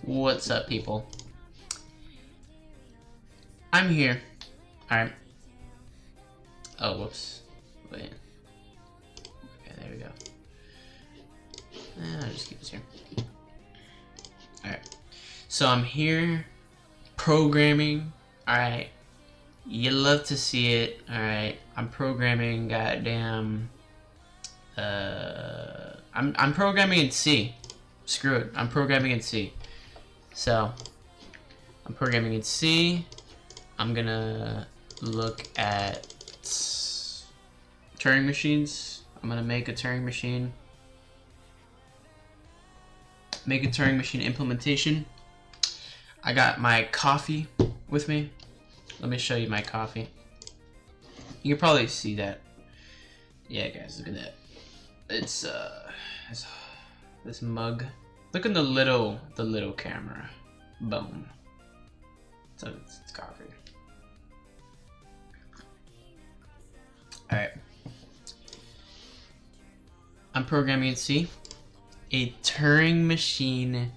What's up, people? I'm here. Alright. Oh, whoops. Wait. Okay, there we go. I'll just keep this here. Alright. So I'm here programming. Alright. You love to see it. Alright. I'm programming goddamn I'm programming in C. Screw it. I'm programming in C. So I'm programming in C. I'm gonna look at Turing machines. I'm gonna make a Turing machine. Make a Turing machine implementation. I got my coffee with me. Let me show you my coffee. You can probably see that. Yeah, guys, look at that. It's this mug. Look at the little camera. Boom. So it's coffee. Alright. I'm programming in C. A Turing machine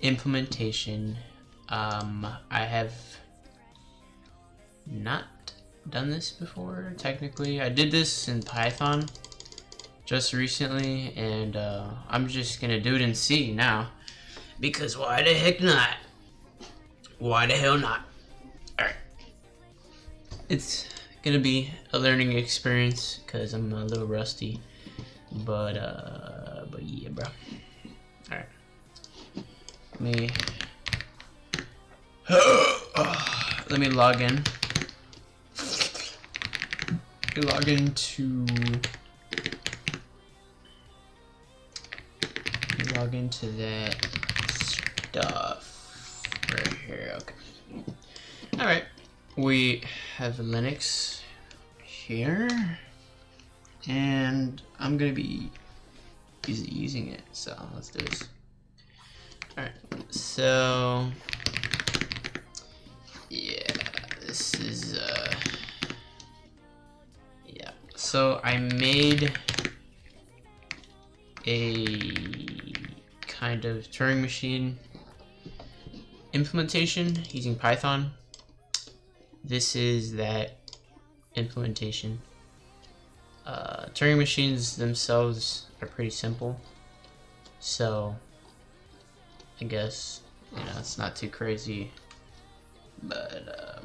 implementation. I have not done this before, technically. I did this in Python just recently, and I'm just gonna do it in C now. Because why the heck not? Why the hell not? Alright. It's gonna be a learning experience because I'm a little rusty. But yeah, bro. Alright. Let me log in. Log into that stuff right here. Okay. All right. We have Linux here, and I'm gonna be using it. So let's do this. All right. So yeah, this is yeah. So I made a kind of Turing machine implementation using Python. This is that implementation. Turing machines themselves are pretty simple, so I guess, you know, it's not too crazy, but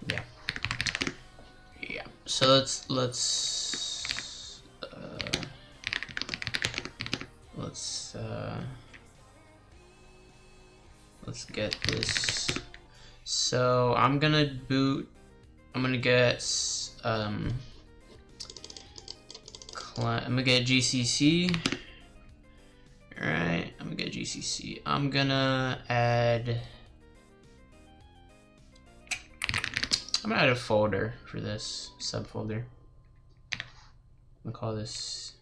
yeah. So let's get this. So I'm gonna get I'm gonna get GCC. Alright, I'm gonna get GCC. I'm gonna add a folder for this subfolder. I'm gonna call this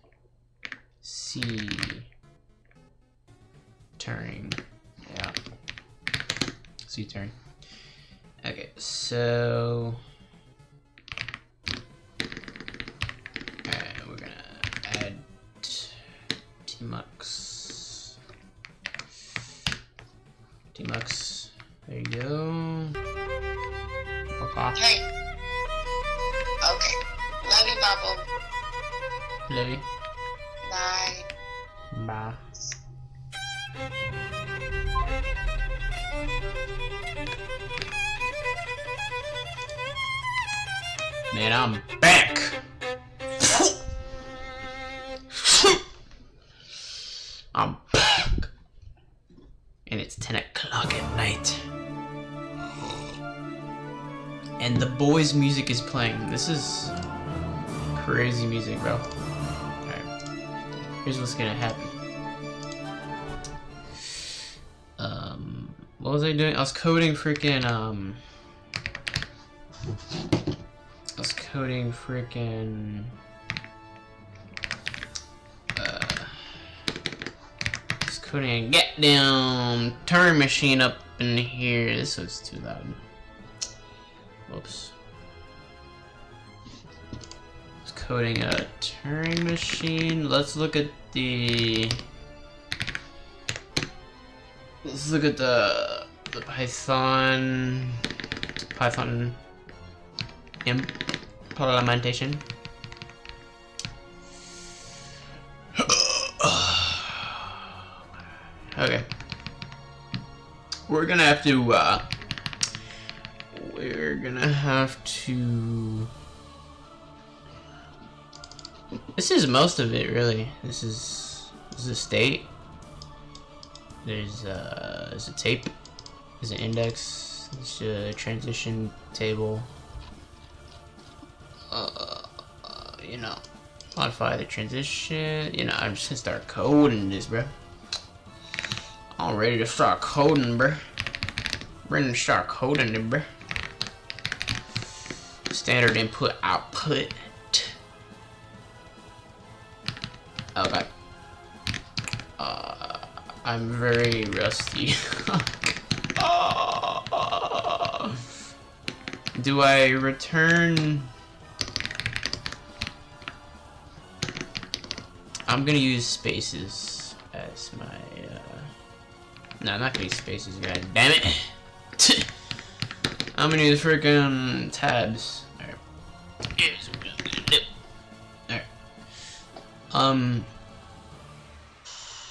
C Turing. Yeah. C Turing. Okay, so alright, we're gonna add tmux. There you go. Okay. Hey. Okay. Love you, Bubble. Love you. Bye. Bye. Man, I'm back. I'm back. And it's 10 o'clock at night. And the boys' music is playing. This is crazy music, bro. Alright. Here's what's gonna happen. What was I doing? I was coding freaking coding a get down Turing machine up in here. This was too loud. Whoops. It's coding a Turing machine. Let's look at the let's look at the Python implementation. Okay. We're gonna have to this is most of it, really. This is a state. There's a tape. There's an index. There's a transition table. You know, modify the transition. You know, I'm just gonna start coding this, bro. I'm ready to start coding, bro. Ready to start coding it, bro. Standard input output. Okay. I'm very rusty. Do I return? I'm gonna use spaces as my. No, I'm not gonna use spaces. God damn it! I'm gonna use freaking tabs. Alright.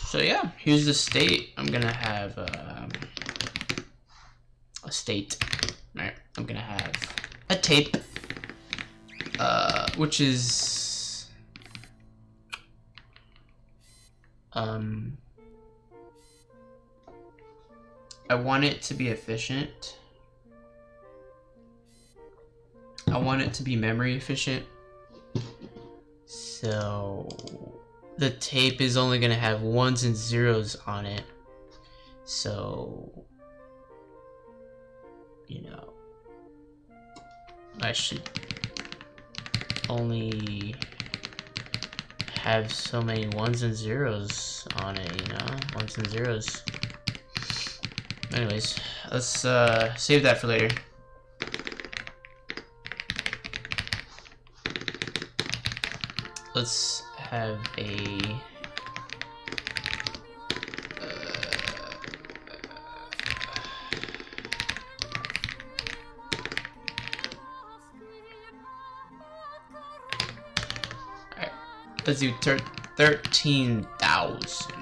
So yeah, here's the state. I'm gonna have a state. Alright, I'm gonna have a tape, which is I want it to be efficient. I want it to be memory efficient. So the tape is only gonna have 1s and 0s on it. So, you know, I should only have so many 1s and 0s on it, you know? 1s and 0s. Anyways, let's save that for later. Let's have a alright, let's do 13,000.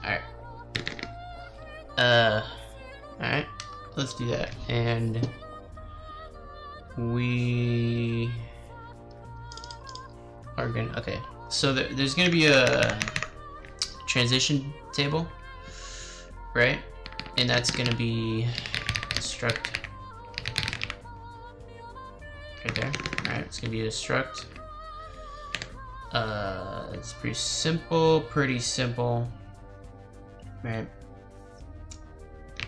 Alright. Alright, let's do that. And we are gonna, okay, so there's gonna be a transition table, right? And that's gonna be struct right there. Alright, it's gonna be a struct. It's pretty simple, right?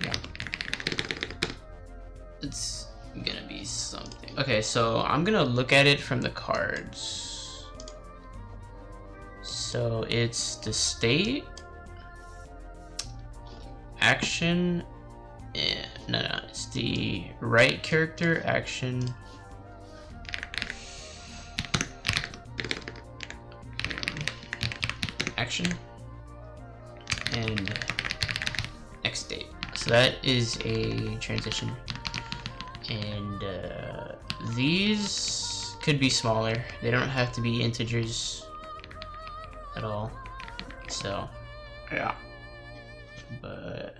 Yeah, it's gonna be something. Okay, so I'm gonna look at it from the cards. So it's the state, action, and no, it's the right character, action, and next state. So that is a transition, and these could be smaller. They don't have to be integers at all. So yeah, but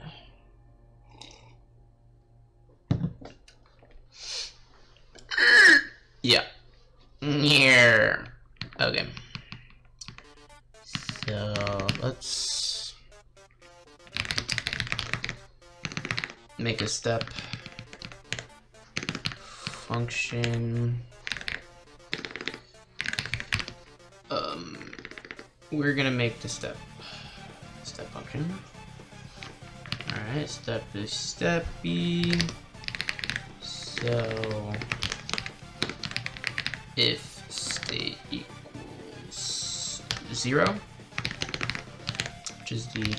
yeah, here. Okay. So let's make a step function. We're gonna make the step function. Alright, step is steppy. So if state equals 0, which is the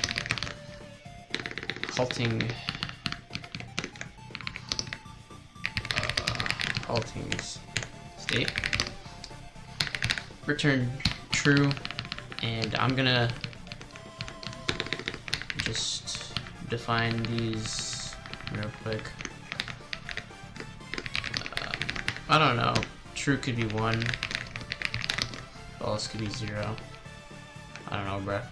halting state, return true. And I'm gonna just define these real quick. I don't know. True could be 1. False could be 0. I don't know, bruh.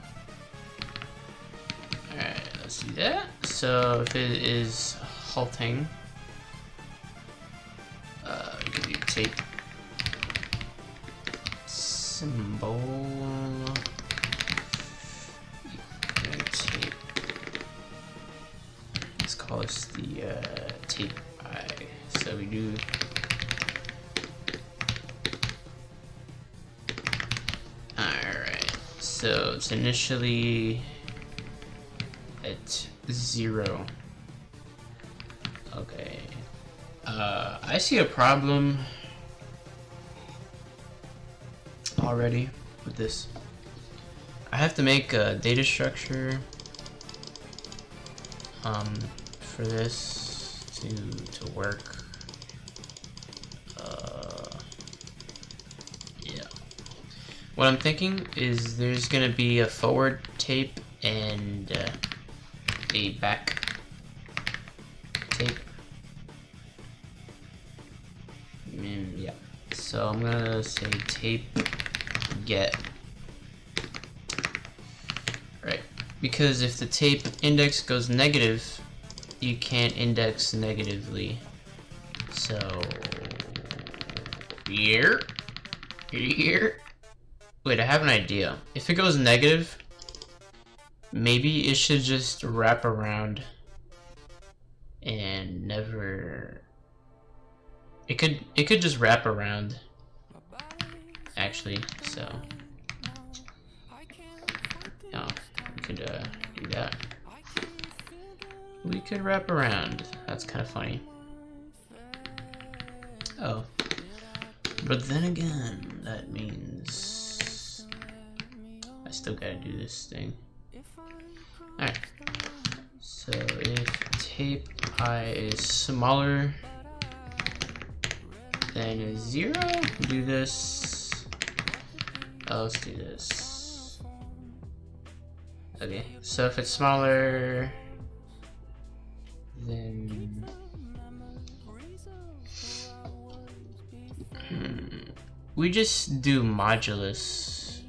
Alright, let's do that. So if it is halting, we could do tape symbol. Tape. Let's call this the tape I. So we do. Alright, so it's initially at 0. Okay. I see a problem already with this. I have to make a data structure for this to work. Yeah. What I'm thinking is there's gonna be a forward tape and a back tape. Yeah. So I'm gonna say tape get. Right. Because if the tape index goes negative, you can't index negatively. So here. Wait, I have an idea. If it goes negative, maybe it should just wrap around and never. It could just wrap around. Actually, so yeah, we could do that. We could wrap around. That's kind of funny. Oh, but then again, that means I still gotta do this thing. Alright, so if tape I is smaller than 0, do this. Oh, let's do this. Okay, so if it's smaller then we just do modulus.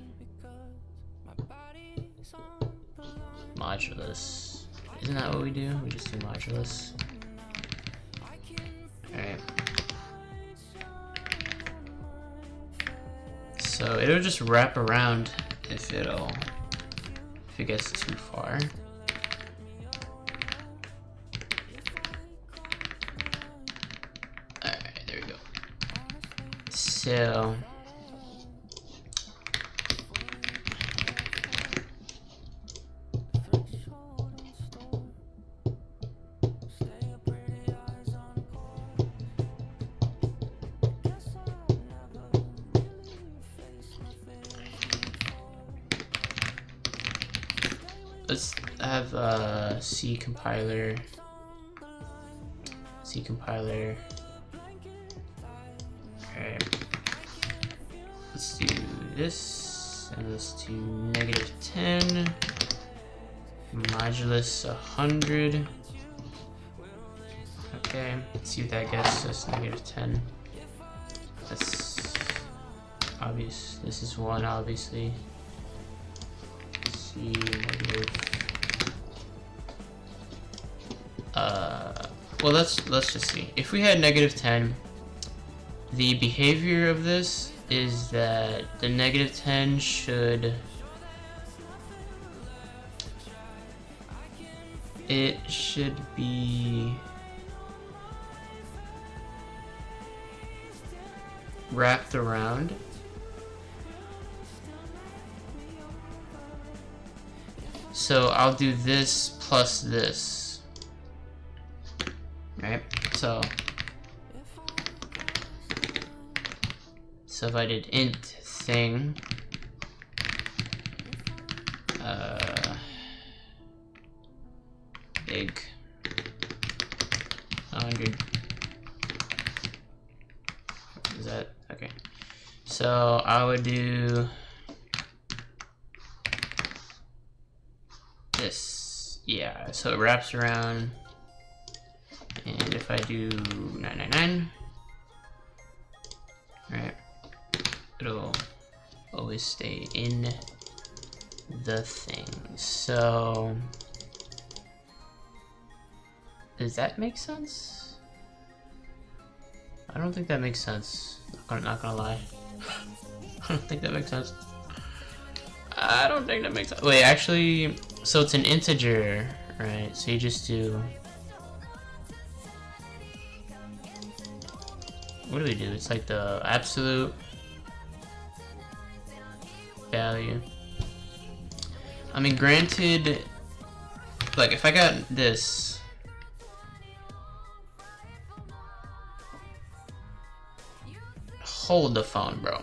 Isn't that what we do? We just do modulus. Alright. So it'll just wrap around if it gets too far. Alright, there we go. So let's have C compiler. Okay. Let's do this, and let's do -10 modulus 100. Okay, let's see what that gets us. -10. That's obvious. This is 1, obviously. See negative. Well, let's just see. If we had -10, the behavior of this is that the -10 should be wrapped around. So I'll do this plus this. Right? So if I did int thing big 100. Is that okay? So I would do this yeah, so it wraps around, and if I do 999, right, it'll always stay in the thing. So does that make sense? I don't think that makes sense. Not gonna lie. I don't think that makes sense. I don't think that makes sense. Wait, actually, so it's an integer, right? So you just do. What do we do? It's like the absolute value. I mean, granted, like if I got this, hold the phone, bro.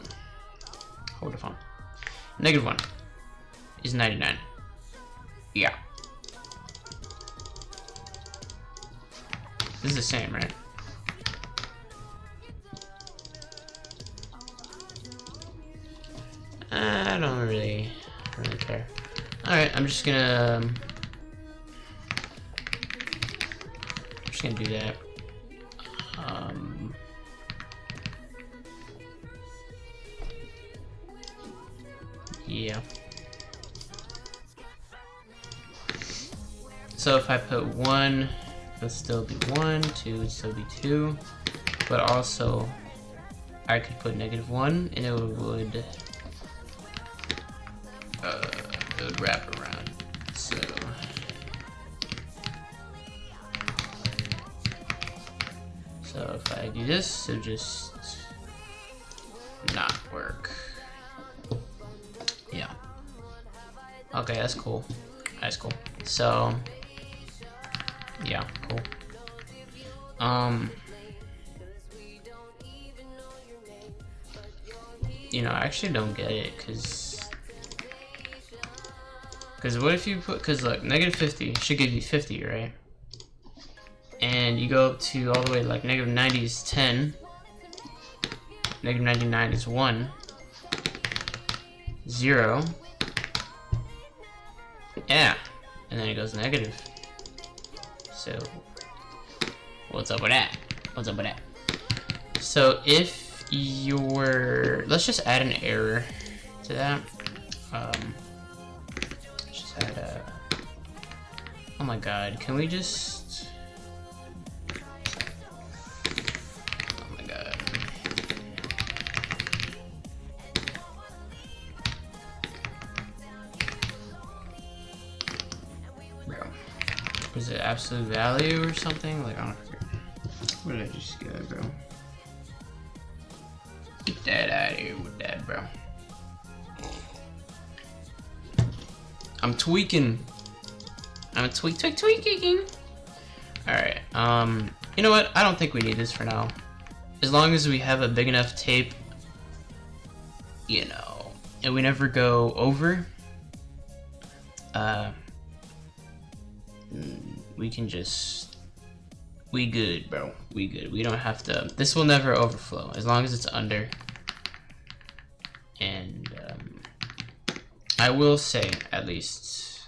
Hold the phone. -1 is 99. Yeah. This is the same, right? I don't really care. Alright, I'm just gonna do that. Yeah. So if I put 1, it'll still be 1, 2 would still be 2, but also I could put -1 and it would wrap around. So if I do this, it'll just not work. Yeah. Okay, that's cool. That's cool. So yeah, cool. You know, I actually don't get it, cause what if you put, cause look, -50 should give you 50, right? And you go up to all the way, like -90 is 10, -99 is 1, 0, yeah, and then it goes negative. So what's up with that? What's up with that? So if you're, let's just add an error to that. Let's just add a, oh my god, can we just, oh my god. Bro, was it absolute value or something? Like, I don't forget. What did I just get, bro? Get that out of here with that, bro. I'm tweaking. I'm tweaking. Alright, you know what? I don't think we need this for now. As long as we have a big enough tape, you know, and we never go over, we can just, we good, bro. We good. We don't have to, this will never overflow as long as it's under. And I will say, at least,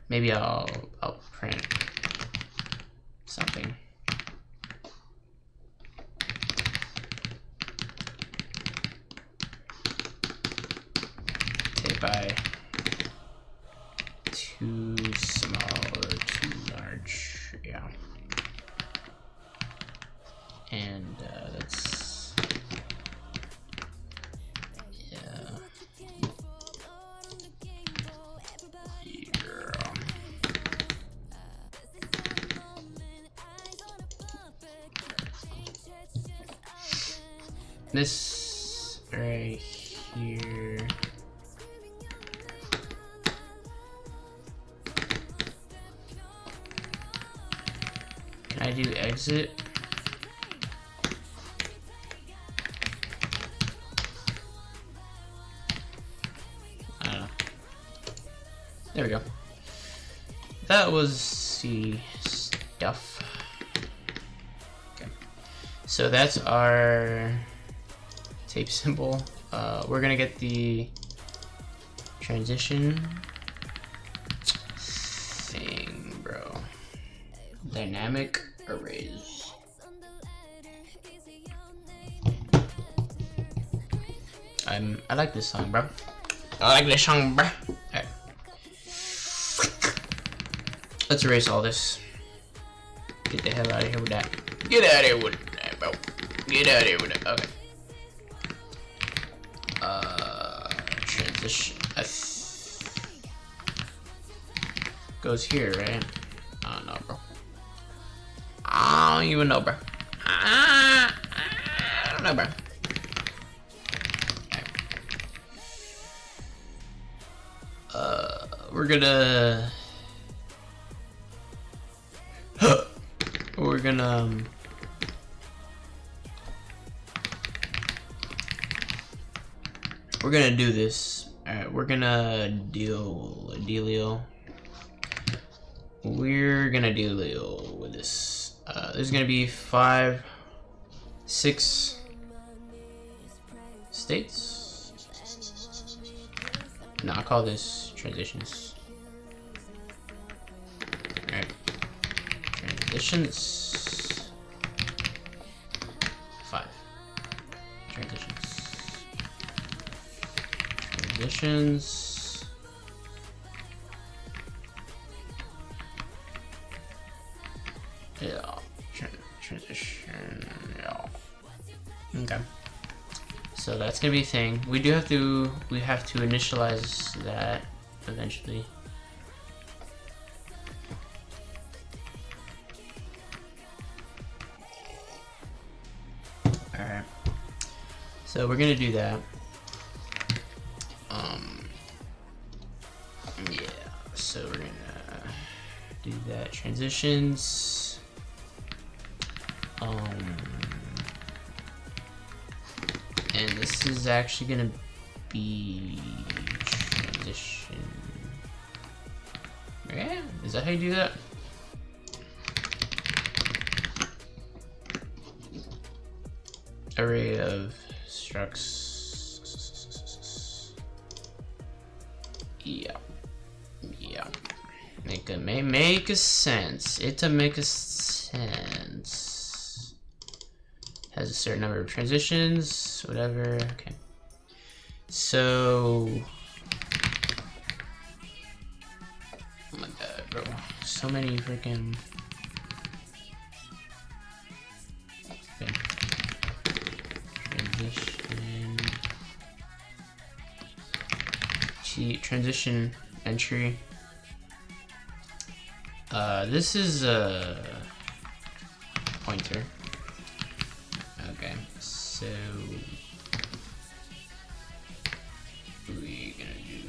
maybe I'll print something. Say by too small or too large, yeah. And that's, yeah. This right here. Can I do exit? I don't know. There we go. That was the stuff. Okay. So that's our tape symbol. We're gonna get the transition thing, bro. Dynamic arrays. I like this song, bro. I like this song, bro. Alright. Let's erase all this. Get the hell out of here with that. Get out of here with that, bro. Get out of here with that. Okay. Transition. Goes here, right? I don't know, bro. I don't even know, bro. I don't know, bro. We're gonna we're gonna do this. Alright, we're gonna dealio. We're gonna deal with this. There's gonna be 5, 6 states. No, I'll call this transitions. Alright. Transitions. 5. Transitions. Transitions. Yeah. Transition. Yeah. Okay. So that's gonna be a thing. We have to initialize that eventually. Alright. So we're gonna do that. Yeah, so we're gonna do that. Transitions. And this is actually gonna be transition. Yeah, is that how you do that? Array of structs. Yeah, yeah. Make a sense. It'll make a sense. Has a certain number of transitions, whatever. Okay. So, oh my god, bro. So many freaking. Okay. Transition entry. This is a pointer. Okay, so we're gonna do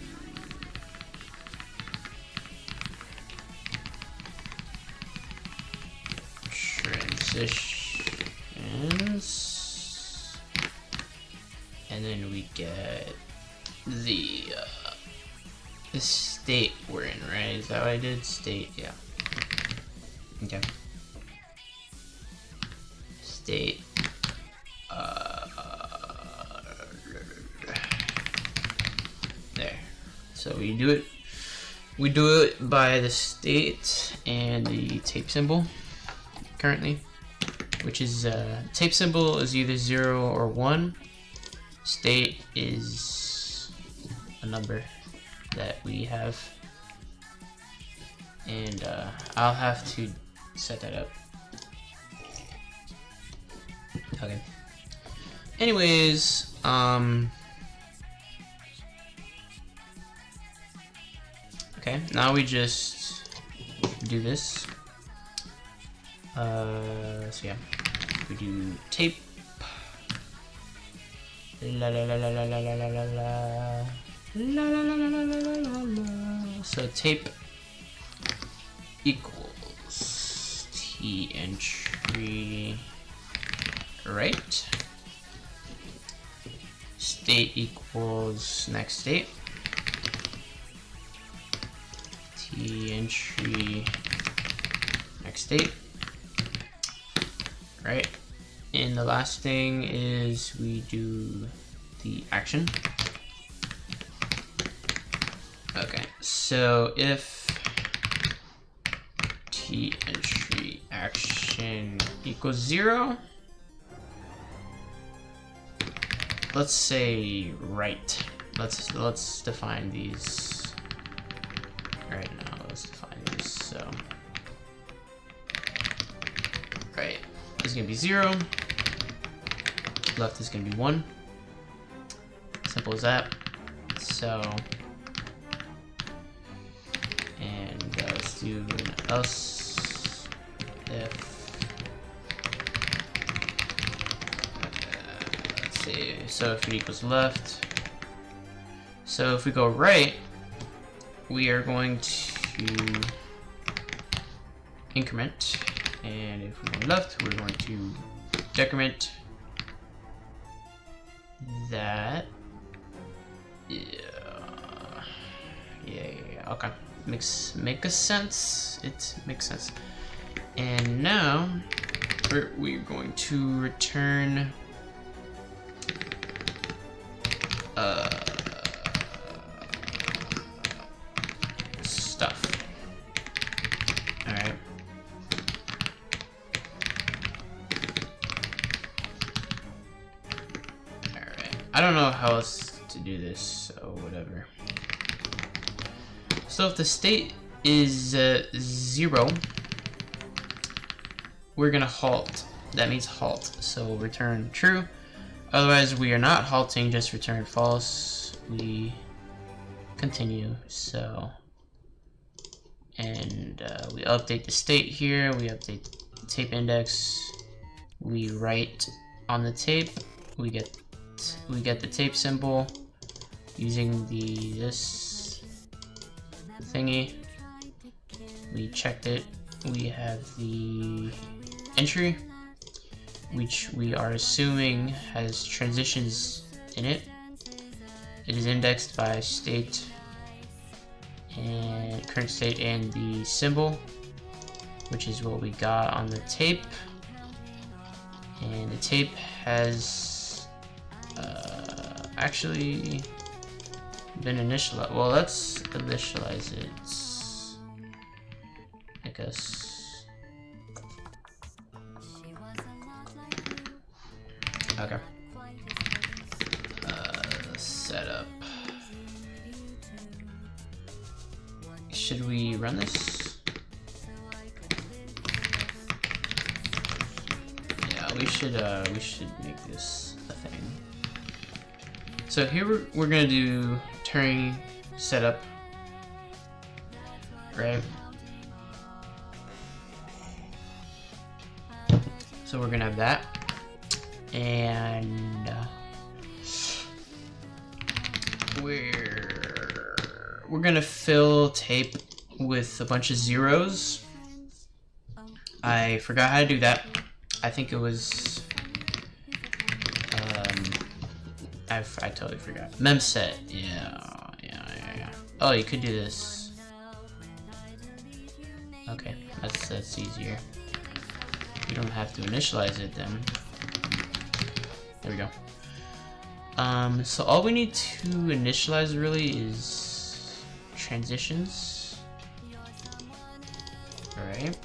transitions, and then we get the state we're in, right? Is that what I did? State, yeah. Okay. State. There. So we do it. We do it by the state and the tape symbol currently, which is tape symbol is either 0 or 1. State is a number that we have, and I'll have to set that up. Okay. Anyways, okay, now we just do this. So yeah, we do tape. La la la la la la la la la la. La, la, la, la, la, la, la, la. So tape equals T entry right. State equals next state. T entry next state. Right. And the last thing is we do the action. Okay, so if repeat entry action equals 0. Let's say right. Let's define these right now. Let's define these. So right is gonna be 0. Left is gonna be 1. Simple as that. So, and let's do an else if. Let's see. So if it equals left. So if we go right, we are going to increment, and if we go left, we're going to decrement that. Yeah. Okay. Makes sense. It makes sense. And now we're going to return stuff. All right. All right. I don't know how else to do this, so whatever. So if the state is 0, we're gonna halt. That means halt. So return true. Otherwise, we are not halting. Just return false. We continue. So, and we update the state here. We update the tape index. We write on the tape. We get the tape symbol using this thingy. We checked it. We have the entry, which we are assuming has transitions in it. It is indexed by state and current state and the symbol, which is what we got on the tape. And the tape has actually been initialized. Well, let's initialize it. I guess. Okay. Setup. Should we run this? Yeah, we should make this a thing. So here we're gonna do Turing setup, right? So we're gonna have that, and we're gonna fill tape with a bunch of zeros. I forgot how to do that. I think it was I totally forgot. Memset. Yeah. Oh, you could do this. Okay, that's easier. You don't have to initialize it then. There we go. So all we need to initialize really is transitions. Alright.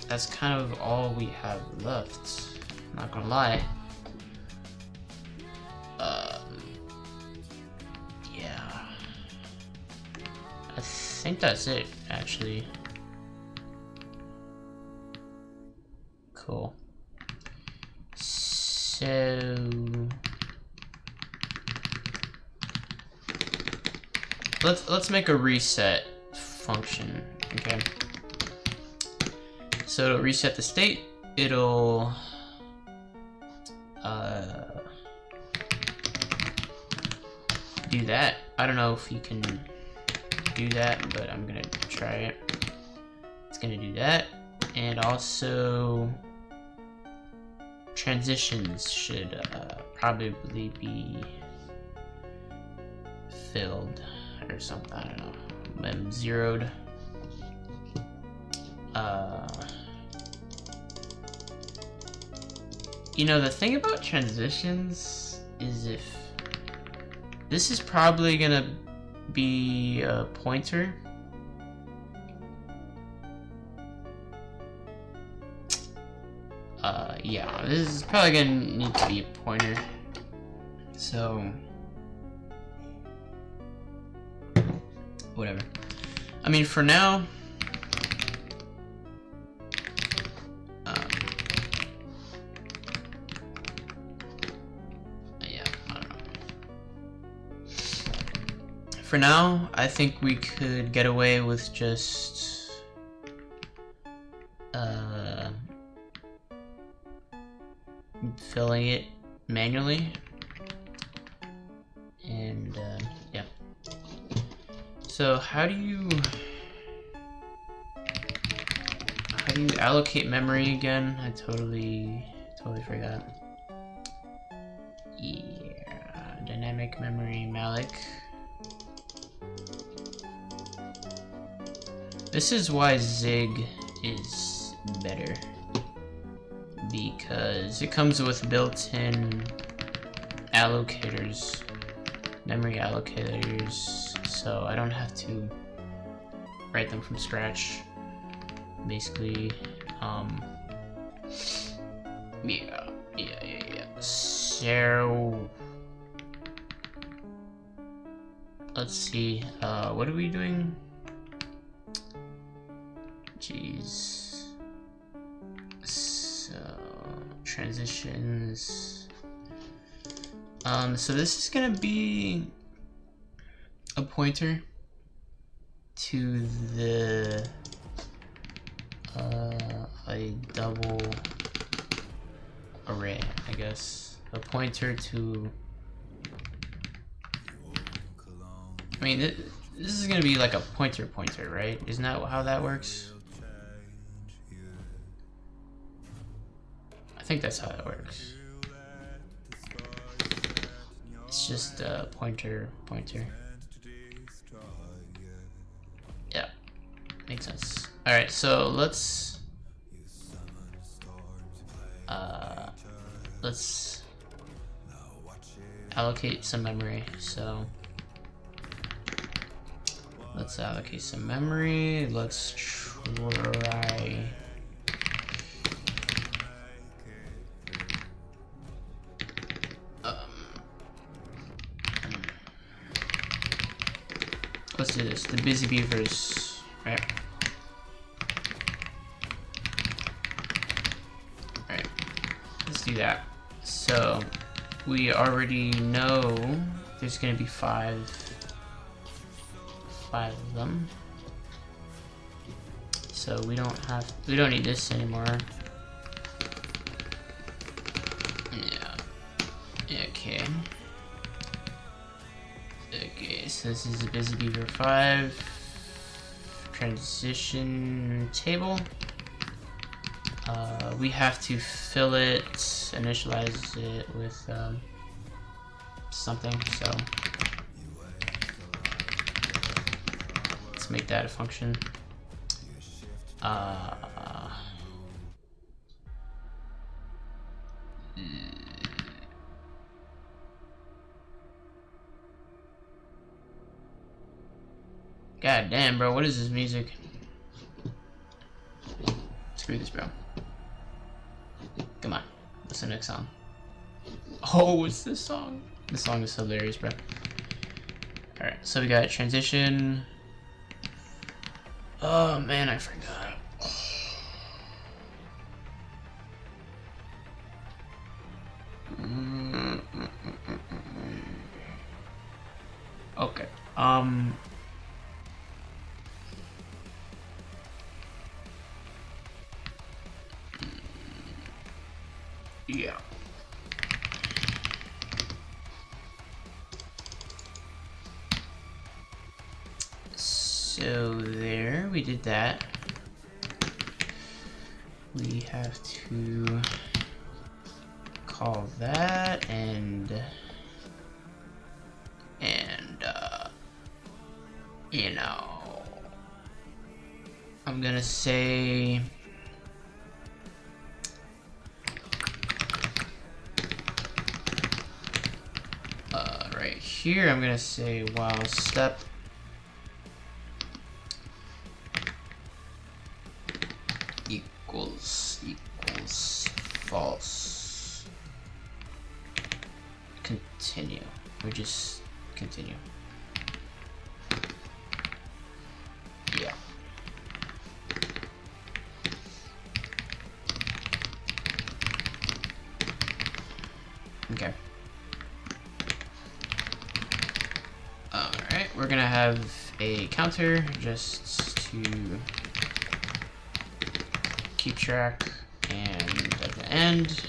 That's kind of all we have left. I'm not gonna lie. Yeah. I think that's it, actually. Cool. So let's make a reset function, okay? So it'll reset the state. It'll do that. I don't know if you can do that, but I'm gonna try it. It's gonna do that, and also transitions should probably be filled or something. I don't know. Mem zeroed. You know, the thing about transitions is if this is probably gonna be a pointer. yeah, this is probably gonna need to be a pointer. So, whatever. I mean, for now, yeah, I don't know. For now, I think we could get away with just filling it manually, and yeah. So how do you allocate memory again? I totally forgot. Yeah, dynamic memory, Malik. This is why Zig is better, because it comes with built-in allocators, memory allocators, so I don't have to write them from scratch. Basically, yeah. So let's see. What are we doing? Jeez. So transitions. So this is gonna be a pointer to the a double array, I guess. A pointer to, I mean, this is gonna be like a pointer, right? Isn't that how that works? I think that's how it works. It's just a pointer. Yeah, makes sense. Alright, so let's allocate some memory. So let's allocate some memory. Let's try let's do this. The busy beavers, right? Alright, let's do that. So we already know there's gonna be five of them. So we don't need this anymore. Yeah. Okay. Okay, so this is a busy beaver 5 transition table. We have to fill it, initialize it with something, so let's make that a function. God damn, bro, what is this music? Screw this, bro. Come on, what's the next song? Oh, what's this song? This song is hilarious, bro. Alright, so we got transition. Oh man, I forgot. Okay. Yeah. So there, we did that. We have to call that and you know, I'm gonna say right here I'm gonna say while step equals false. Continue. We just continue. Yeah. Okay. Alright, we're gonna have a counter just to keep track, and at the end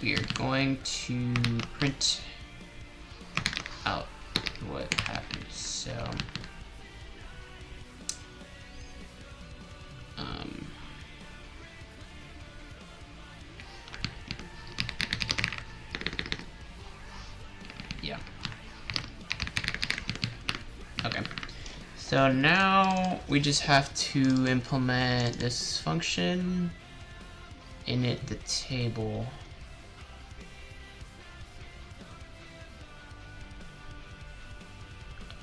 we are going to print out what happens. So yeah. Okay. So now we just have to implement this function, init the table.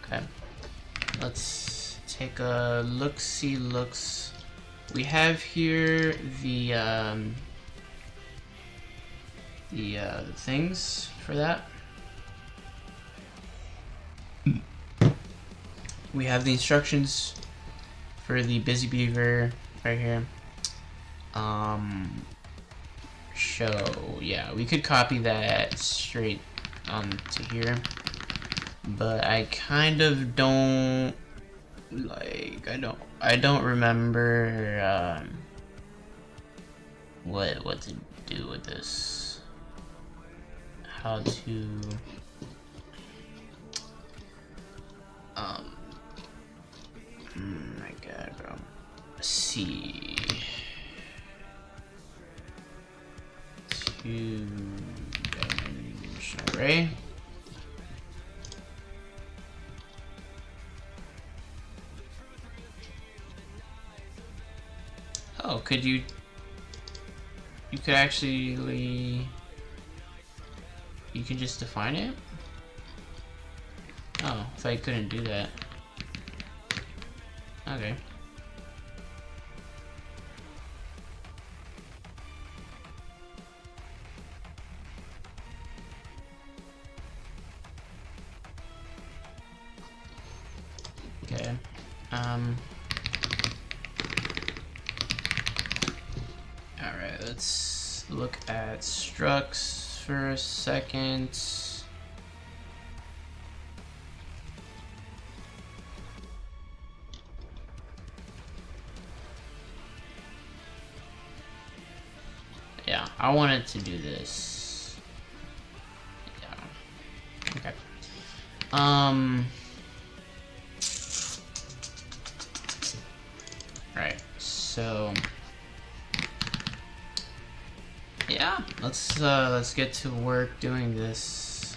Okay. Let's take a look-see looks. We have here the things for that. We have the instructions for the busy beaver right here. Show, yeah, we could copy that straight to here, but I kind of don't like. I don't remember what to do with this. How to my god, bro. C two-dimensional array. Oh, could you could actually, you can just define it? Oh, if I couldn't do that. Okay. Okay. Alright, let's look at structs for a second. Yeah, I wanted to do this. Yeah. Okay. Right. So yeah, let's get to work doing this.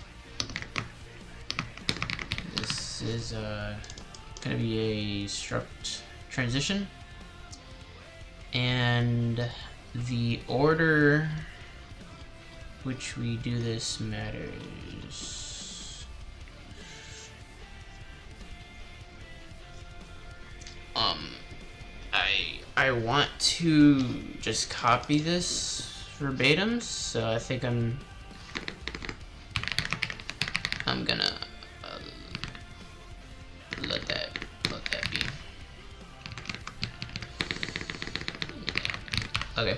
This is gonna be a struct transition, and the order which we do this matters. I want to just copy this verbatim, so I think I'm gonna let that be. Okay.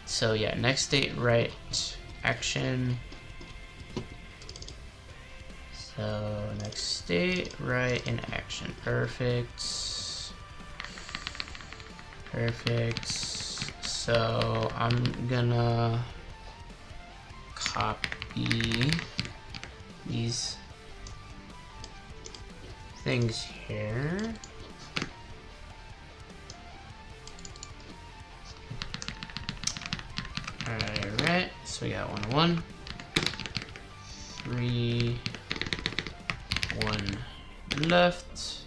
So yeah, next state right action. So next state right in action. Perfect. So I'm gonna copy these things here. Alright, so we got 1, 1, 3, 1 left.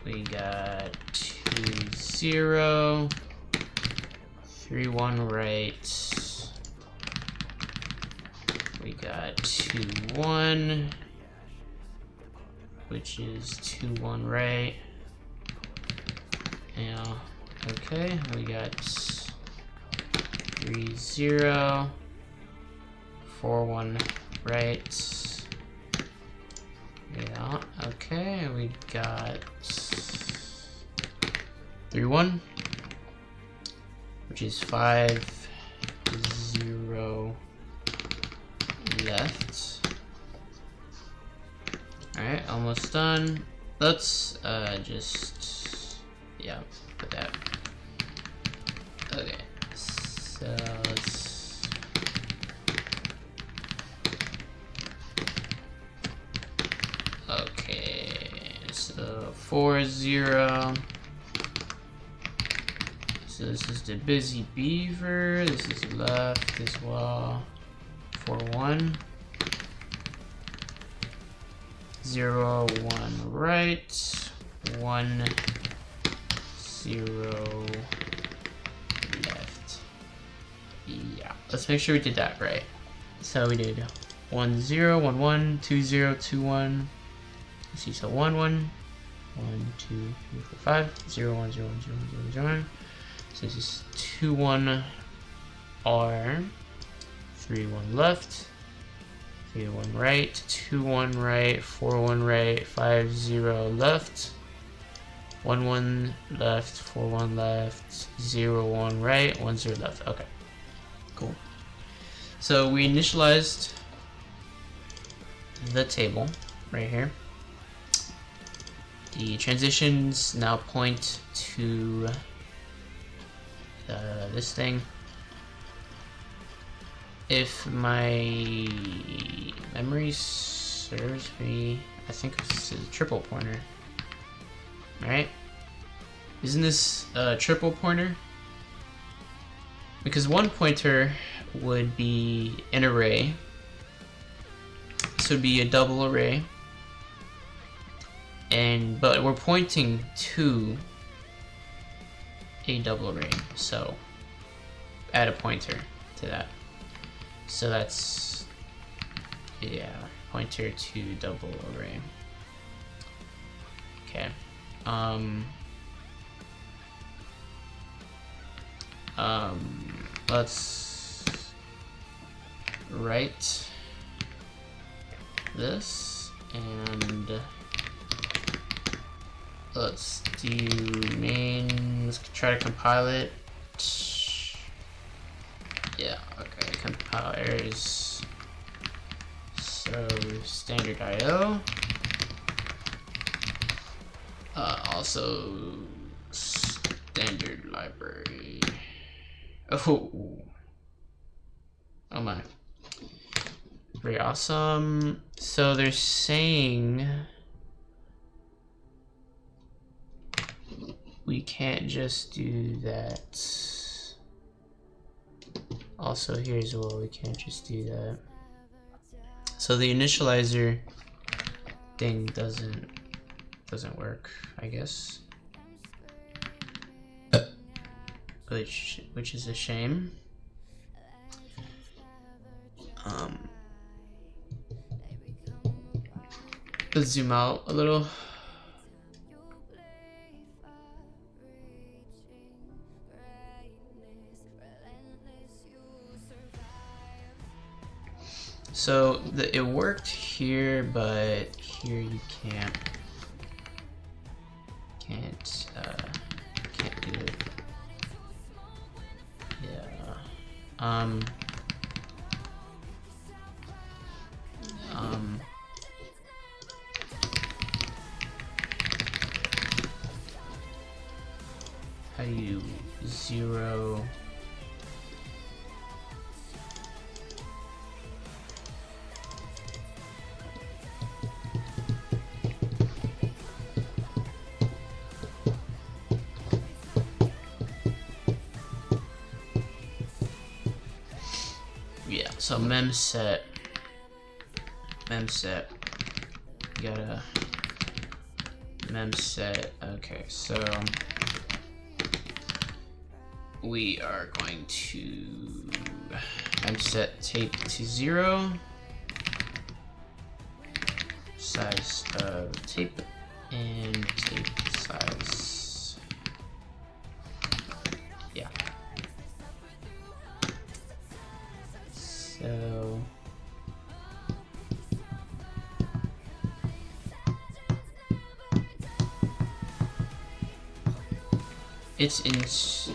We got 2, 0, 3, 1 right. We got 2, 1, which is 2, 1 right. Yeah. Okay, we got 3 0 4 1 right. Yeah. Okay, we got 3 1, which is 5 0 left. Alright, almost done. Let's just, yeah, put that. Okay, so let's, okay, so 4 0. So this is the busy beaver. This is left as well. 4 1. 0 1 right. 1 0 left. Yeah. Let's make sure we did that right. So we did 1 0 1 1 2 0 2 1. Let's see. So 1 1 1 2 3 4 5 0 1 0 1 0 1 0 1. So this is 2 1 R. 3 1 left. 3 1 right, 2 1 right, 4 1 right, 5 0 left, 1 1 left, 4 1 left, 0 1 right, 1 0 left. Okay, cool. So we initialized the table right here. The transitions now point to this thing. If my memory serves me, I think this is a triple pointer. Right? Isn't this a triple pointer? Because one pointer would be an array. This would be a double array. But we're pointing to a double array, so add a pointer to that. So that's, yeah, pointer to double array. Okay. Let's write this and let's do main. Let's try to compile it. Yeah, okay, compile errors. So standard IO. Also standard library. Oh my. Very awesome. So they're saying we can't just do that. Also here as well, we can't just do that. So the initializer thing doesn't work, I guess. Which is a shame. Let's zoom out a little. So it worked here, but here you can't do it. Yeah. How do you zero? Yeah, so memset, you gotta memset. Okay, so we are going to memset tape to 0, size of tape, and tape size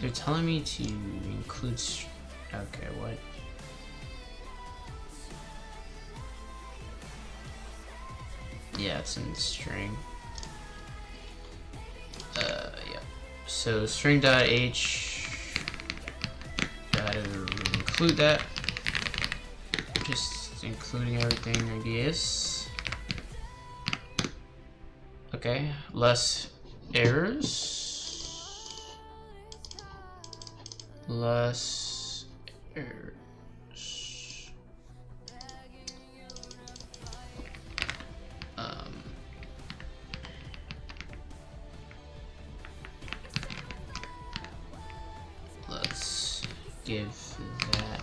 they're telling me to include, okay, what? Yeah, it's in the string. Yeah. So string.h, gotta include that. Just including everything, I guess. Okay, less errors. Less errors. Let's give that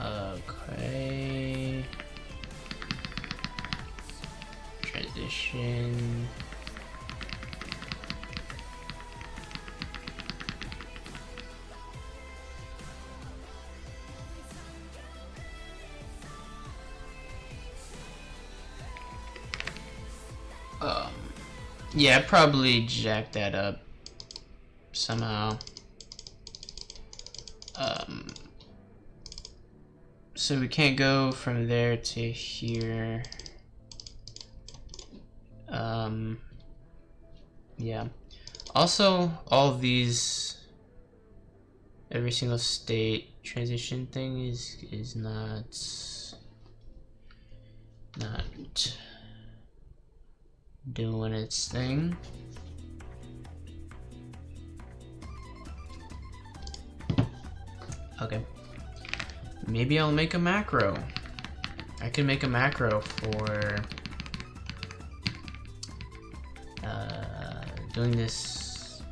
okay. Transition. Yeah, I'd probably jack that up somehow. So we can't go from there to here. Yeah. Also, all of these, every single state transition thing is not doing its thing. Okay. Maybe I'll make a macro. I can make a macro for doing this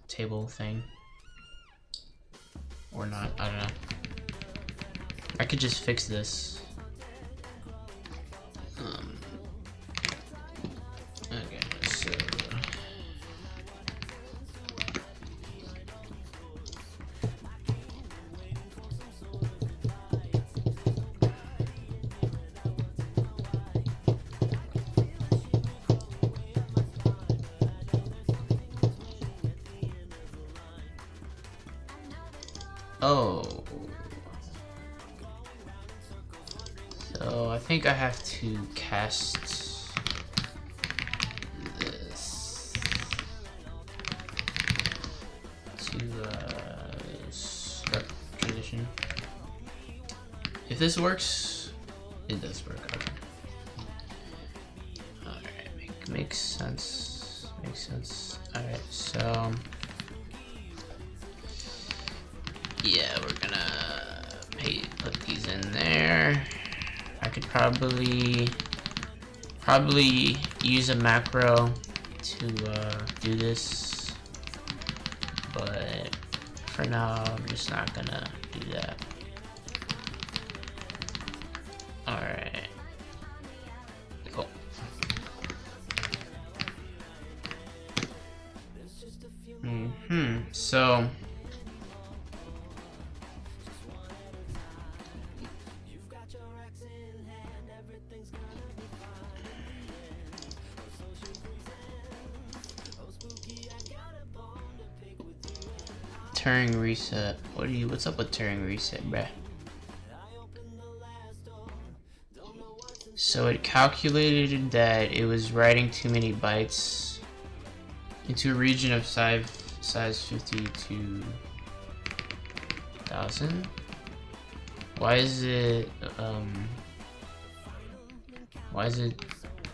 table thing. Or not, I don't know. I could just fix this. Okay, so oh. So I think I have to cast this to start transition. If this works, it does work. Okay. Alright, makes sense. Makes sense. Alright, so yeah, we're gonna put these in there. I could probably use a macro to do this, but for now I'm just not gonna do that. Alright, cool. So Turing reset. What's up with Turing reset, bruh? So it calculated that it was writing too many bytes into a region of size 52,000. Why is it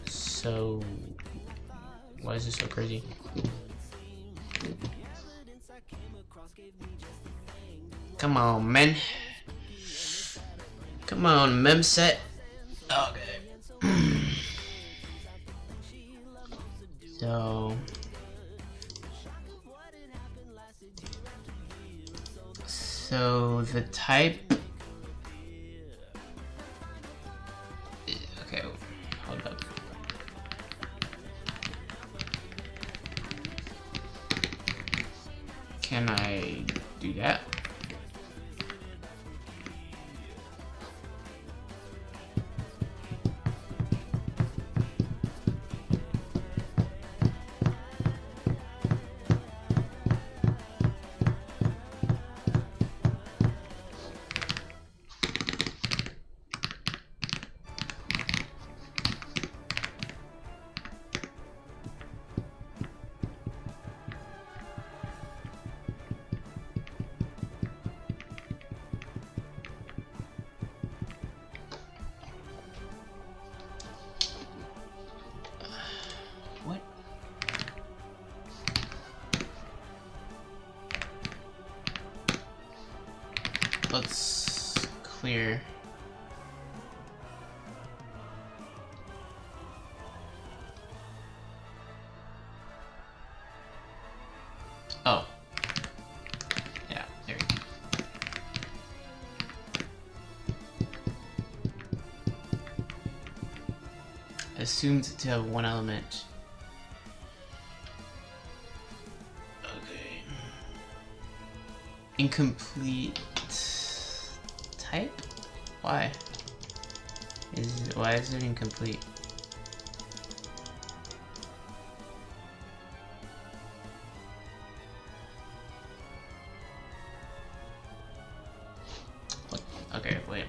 so crazy? Come on, man. Come on, memset. Okay. So the type. Okay, hold up. Can I do that? let's clear. Oh. Yeah, there we go. Assumed to have one element. Okay. Incomplete type? Why? Why is it incomplete? What? Okay, wait.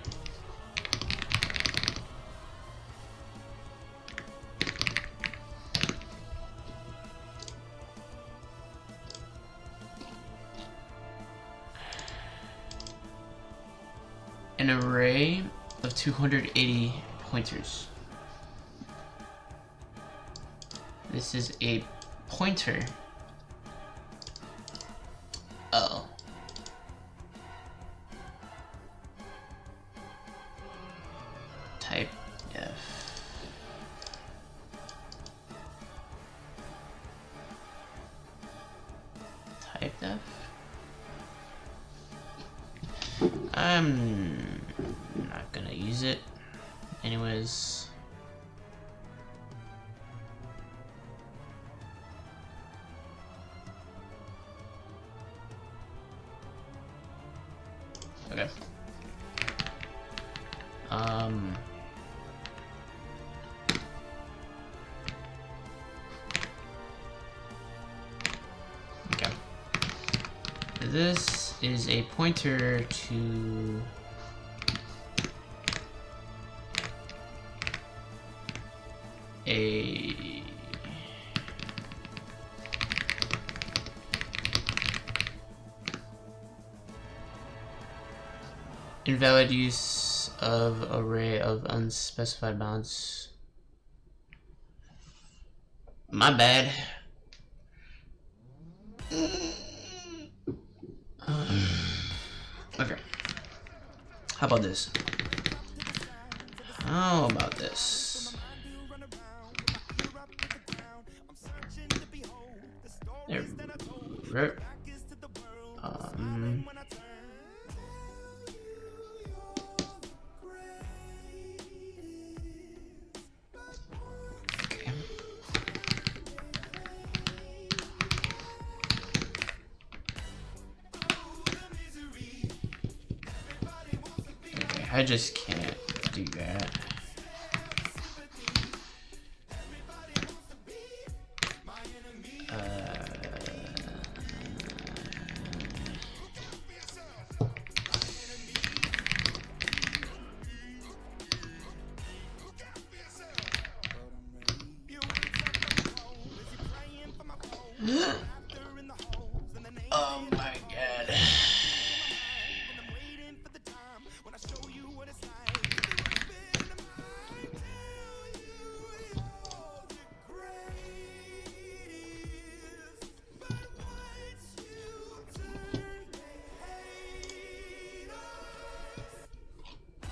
An array of 280 pointers. This is a pointer. Oh. Type F. Type F? I'm not gonna use it. Anyways. Okay. Okay. This is a pointer to a invalid use of array of unspecified bounds. My bad. Okay. How about this? How about this? There. Okay. Okay, I just can't do that.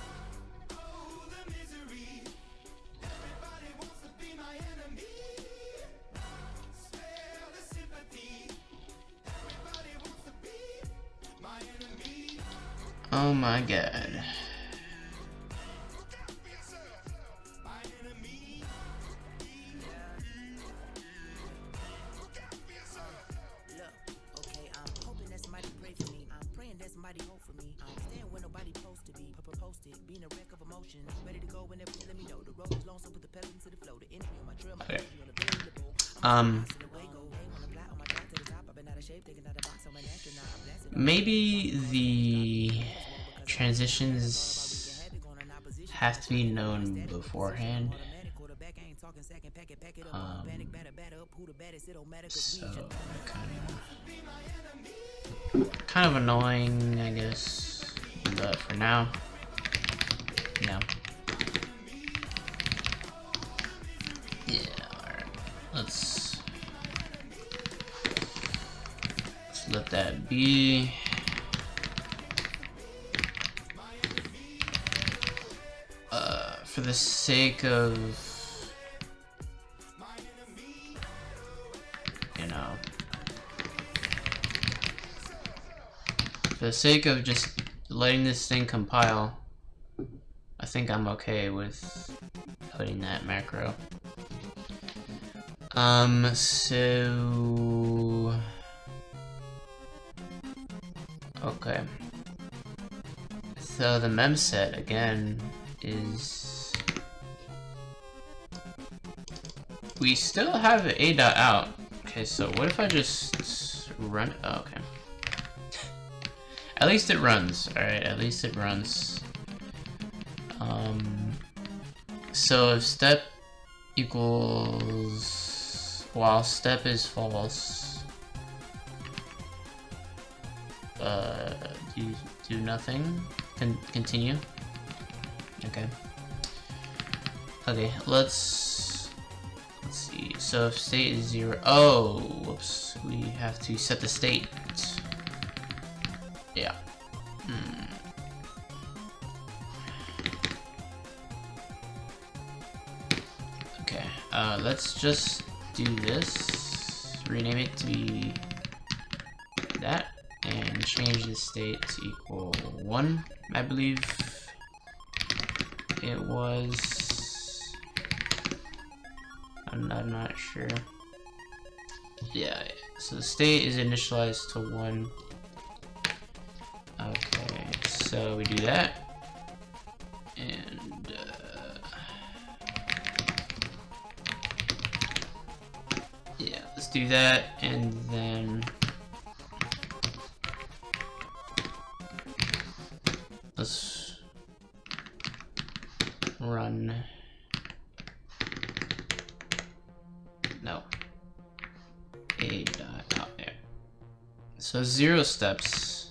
Oh my god. Oh my god. Okay. Maybe the transitions have to be known beforehand. So kind of annoying, I guess, but for now, no. Yeah, alright. Let's let that be. for the sake of, you know, for the sake of just letting this thing compile, I think I'm okay with putting that macro. So okay. So the mem set again is, we still have a dot out. Okay, so what if I just run? Oh, okay. At least it runs. All right, at least it runs. So if step equals, while step is false, do nothing. Continue. Okay. Okay, let's see. So if state is 0, oh, whoops, we have to set the state. Yeah. Okay, let's just do this, rename it to be that, and change the state to equal 1, I believe it was. I'm not sure. Yeah, so the state is initialized to 1. Okay, so we do that, and yeah, let's do that, and then let's run. No, a dot out there. So 0 steps.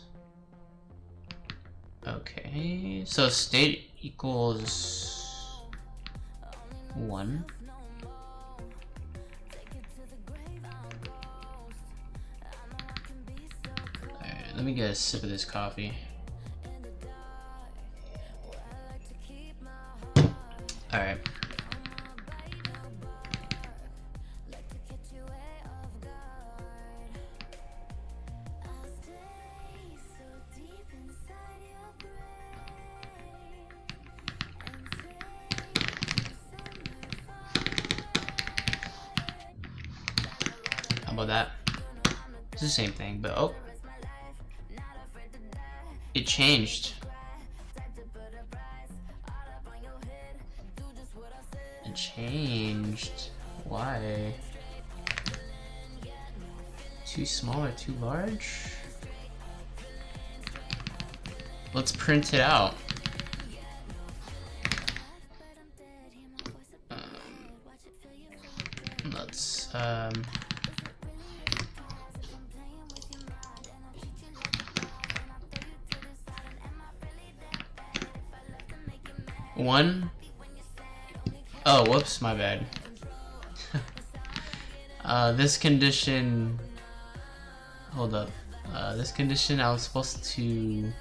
Okay, so state equals 1. Alright, let me get a sip of this coffee. Alright. How about that? It's the same thing, but oh, it changed. It changed. Why? Too small or too large? Let's print it out. Let's one. Oh, whoops, my bad. This condition, hold up. This condition I was supposed to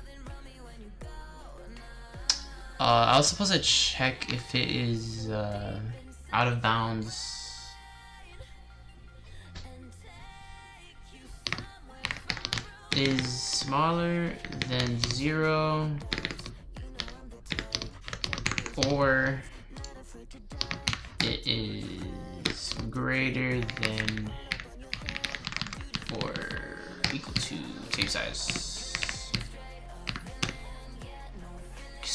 check if it is out of bounds. Is smaller than 0 or it is greater than or equal to tape size.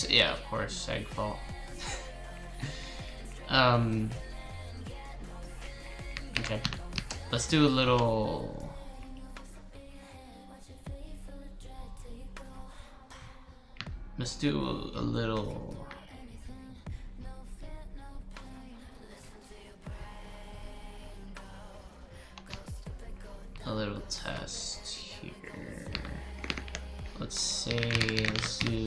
Yeah, of course, seg fault. Okay, let's do a little. Let's do a little. A little test here. Let's say, let's do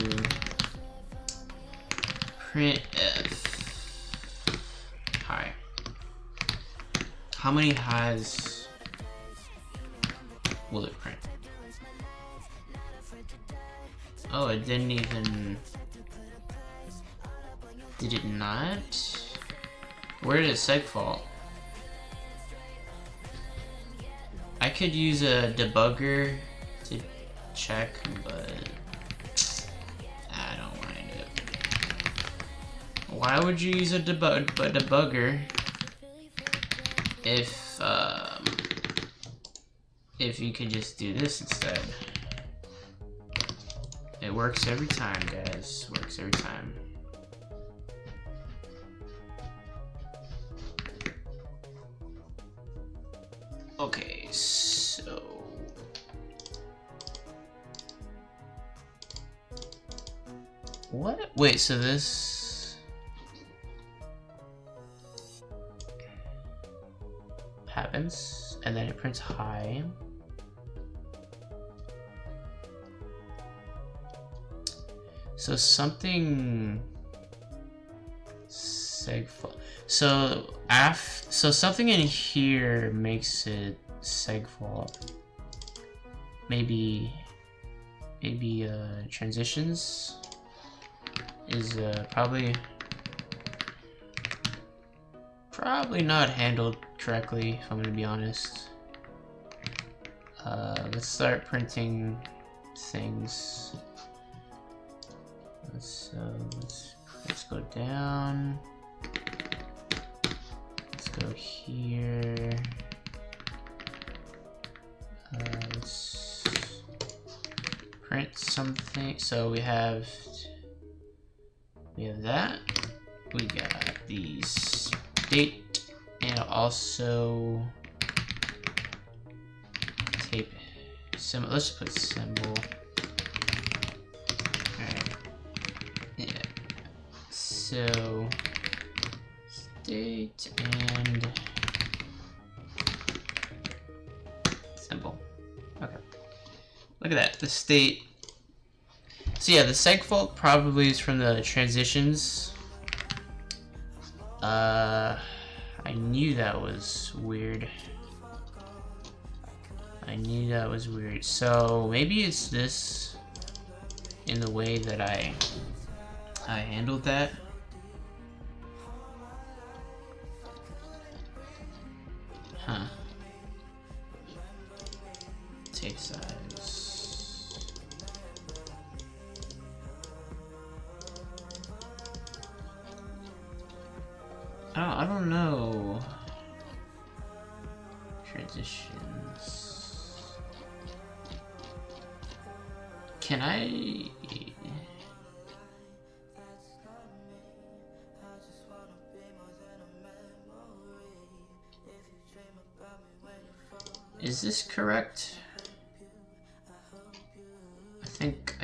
printf high. How many highs will it print? Oh, it didn't even. Did it not? Where did it seg fault? I could use a debugger to check, but I don't mind it. Why would you use a debugger if you could just do this instead? It works every time, guys. Works every time. Okay, so what? Wait, so this happens, and then it prints high. So something seg fault. So something in here makes it seg fault. Maybe transitions is probably not handled correctly, if I'm gonna be honest. Let's start printing things. Let's go down. Let's go here. Let's print something. So we have that. We got the state and also tape symbol. Let's put symbol. So state and symbol. Okay. Look at that. The state. So yeah, the seg fault probably is from the transitions. I knew that was weird. So maybe it's this in the way that I handled that. Huh. Tape size. I don't know. Transitions. Can I? Is this correct? I think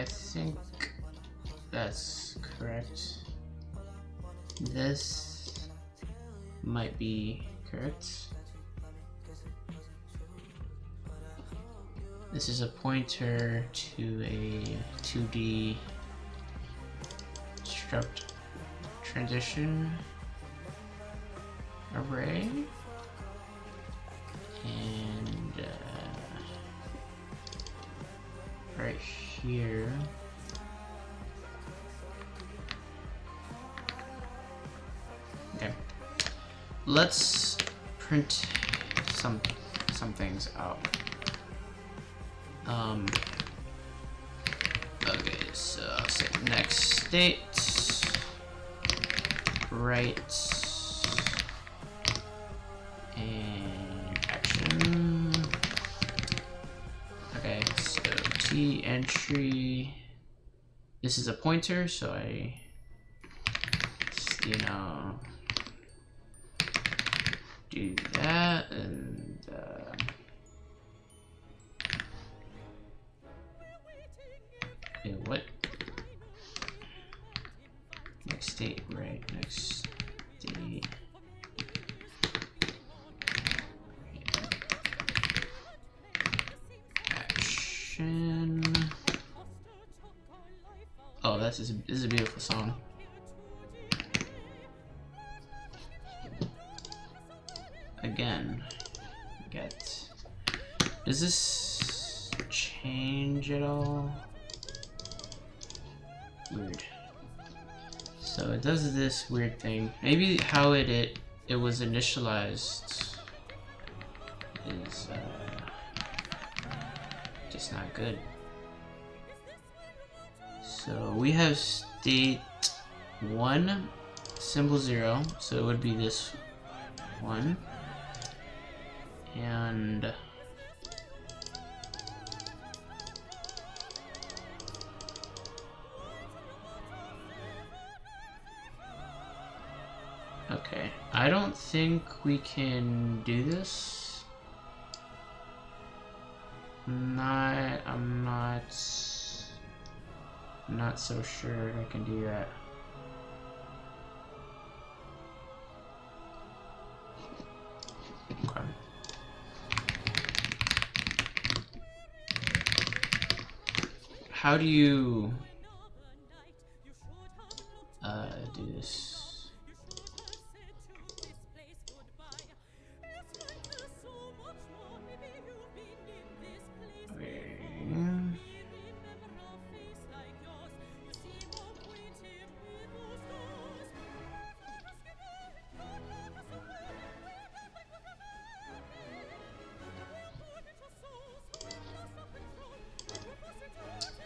that's correct. This might be correct. This is a pointer to a 2D struct transition array. And right here, okay. Let's print some things out. Okay, so I'll say next state, right, and action. Okay, so T entry. This is a pointer, so I, do that, and wait, what? Next state, right? Next state. Action. Oh, this is a beautiful song. Again, get. Does this change at all? Weird. So it does this weird thing. Maybe how it was initialized is just not good. So we have state 1, symbol 0, so it would be this one. And okay, I don't think we can do this. I'm not so sure I can do that. Okay. How do you do this?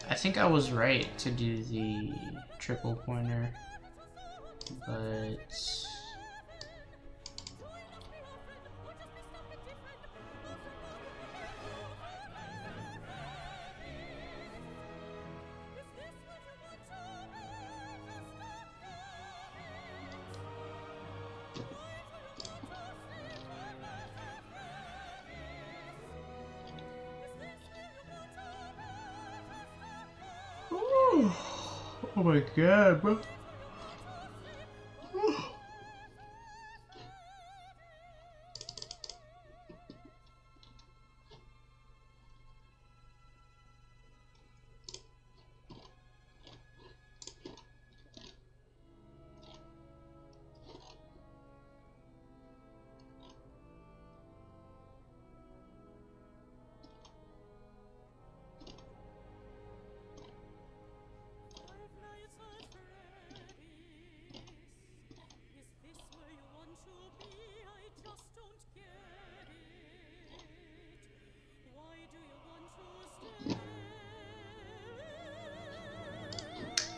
I think I was right to do the triple pointer, but oh my god, bro.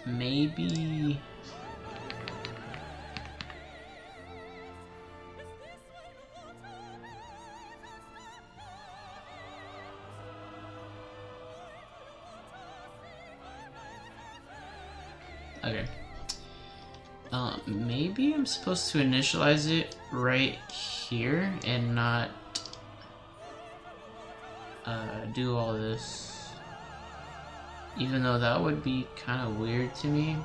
Maybe okay. Maybe I'm supposed to initialize it right here and not do all this, even though that would be kind of weird to me.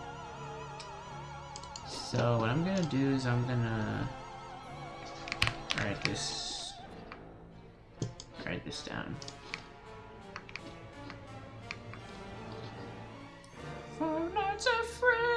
So what I'm gonna do is I'm gonna write this down. Five Nights at Freddy's.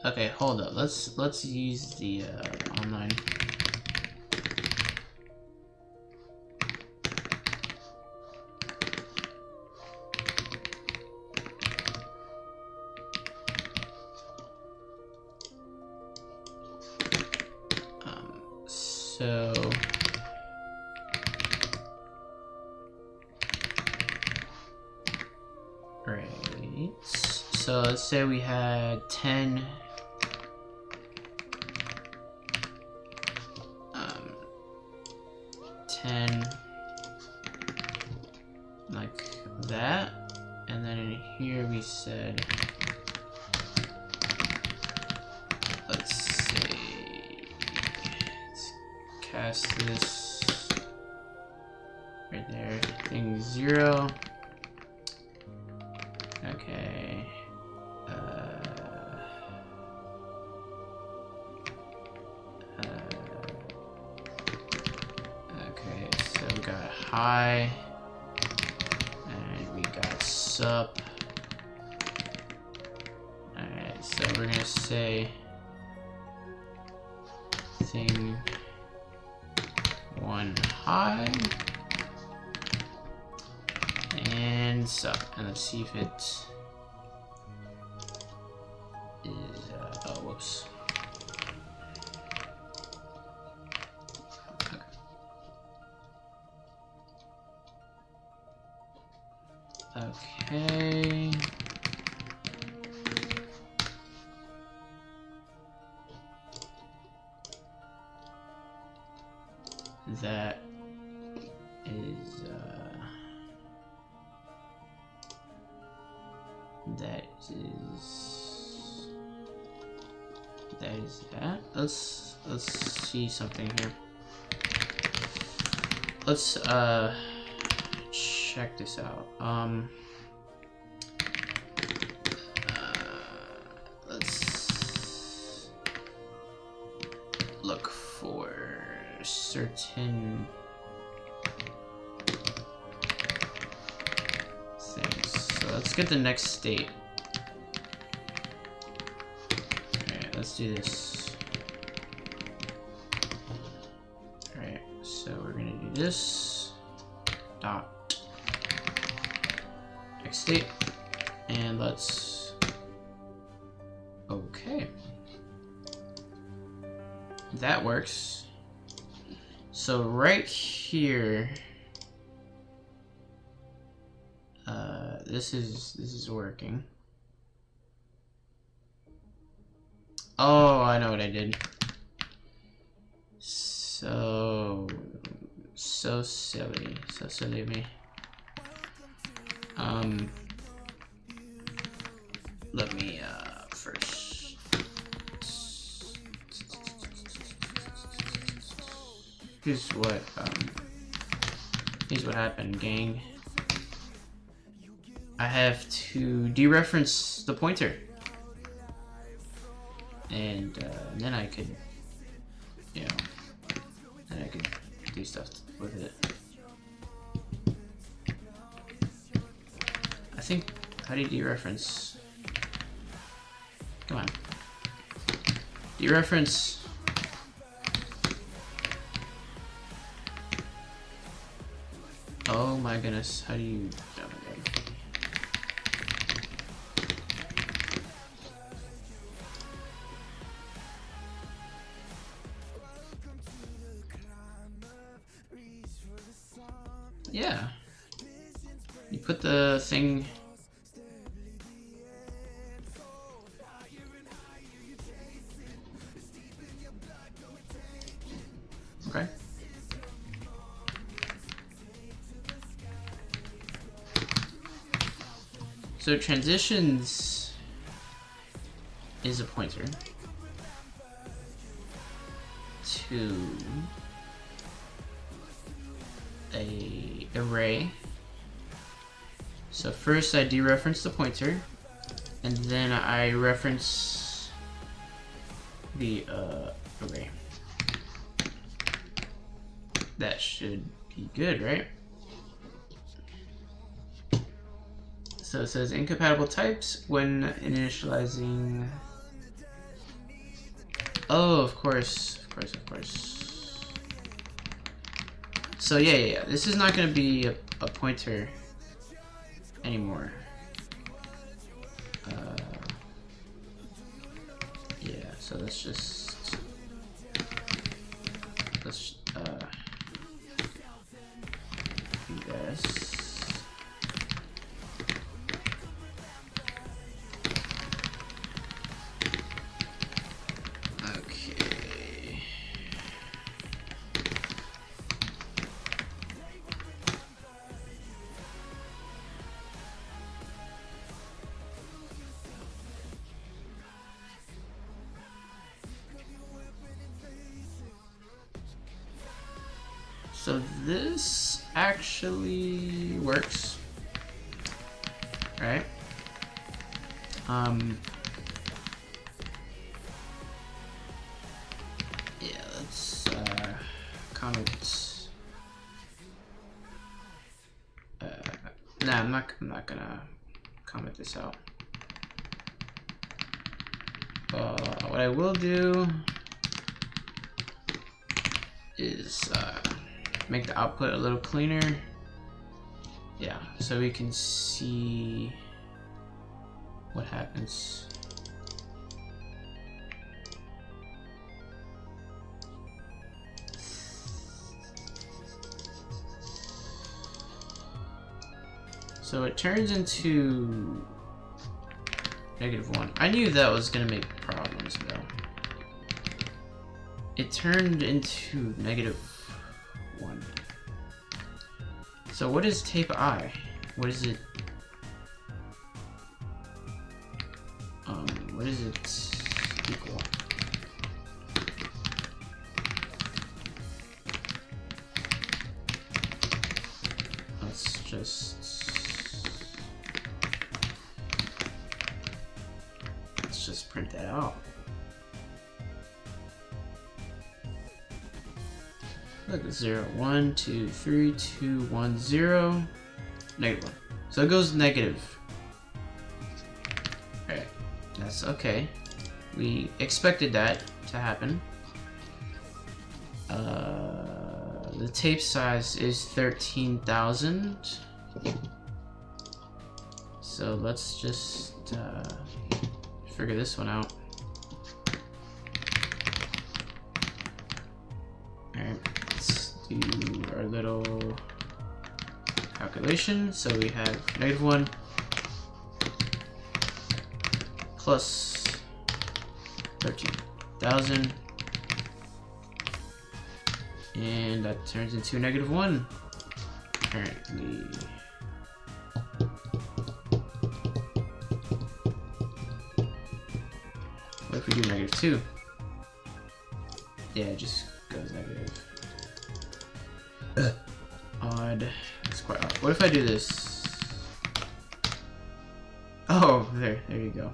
Okay, hold up. Let's use the online. So right. So let's say we had 10 10 like that, and then in here we said, let's say, let's cast this right there, thing 0. Okay. Okay, so we got high, and we got sup. Alright, so we're gonna say everything one high. And so, and let's see if it is, oh, whoops. Okay. That is, that is that. Let's see something here. Let's check this out. Let's look for certain things. So let's get the next state. Alright, let's do this. Alright, so we're gonna do this. Dot. Next state. And let's. Okay. That works. So right here, this is working. Oh, I know what I did. So silly of me. Let me first. Here's what happened, gang. I have to dereference the pointer, and then I could, you know, then I could do stuff with it. I think, how do you dereference? Come on, dereference. Oh my goodness, how do you, oh my god. Yeah, you put the thing. Okay. So transitions is a pointer to a array. So first I dereference the pointer, and then I reference the array. That should be good, right? So it says incompatible types when initializing. Oh, of course. So yeah. This is not going to be a pointer anymore. Yeah. So let's do this. So this actually works, right? Yeah, let's comment. Nah, I'm not gonna comment this out. What I will do is make the output a little cleaner. Yeah, so we can see what happens. So it turns into -1. I knew that was gonna make problems though. It turned into -1. So what is tape I? What is it? What is it equal? Let's just print that out. Look, 0, 1, 2, 3, 2, 1, 0, -1. So it goes negative. Alright, that's okay. We expected that to happen. The tape size is 13,000. So let's just figure this one out. Alright, let's do our little calculation. So we have -1 plus 13,000, and that turns into -1 apparently. What if we do -2? Yeah, it just goes negative. Odd. It's quite odd. What if I do this? Oh, there you go.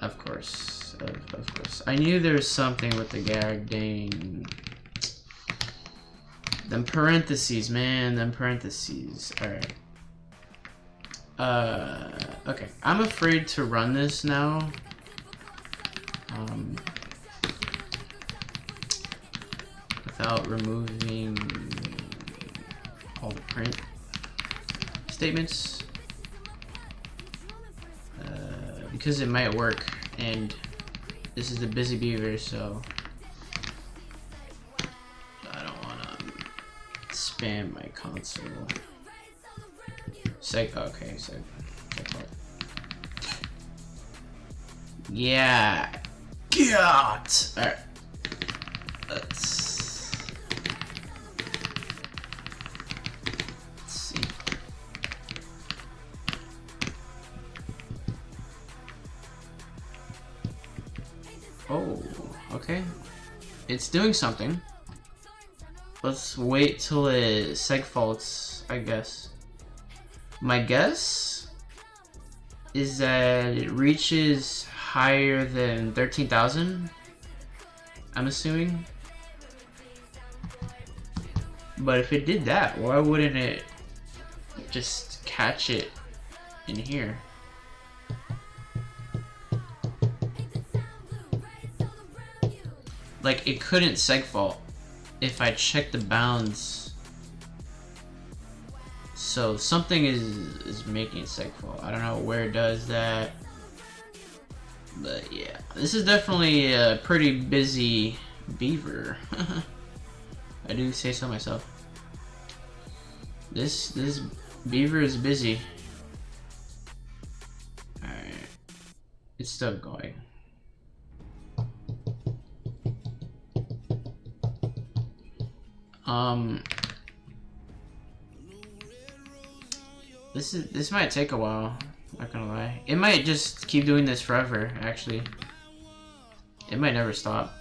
Of course, of course. I knew there was something with the gag. Dang. Them parentheses, man. Them parentheses. All right. Okay. I'm afraid to run this now. Without removing all the print statements. Because it might work, and this is the busy beaver, so I don't want to spam my console. Okay, yeah, got. All right, let's see. Oh, okay. It's doing something. Let's wait till it segfaults, I guess. My guess is that it reaches higher than 13,000, I'm assuming. But if it did that, why wouldn't it just catch it in here? Like, it couldn't segfault if I checked the bounds. So something is making it segfault. I don't know where it does that. But yeah, this is definitely a pretty busy beaver. I do say so myself. This beaver is busy. Alright. It's still going. This might take a while, not gonna lie. It might just keep doing this forever, actually. It might never stop.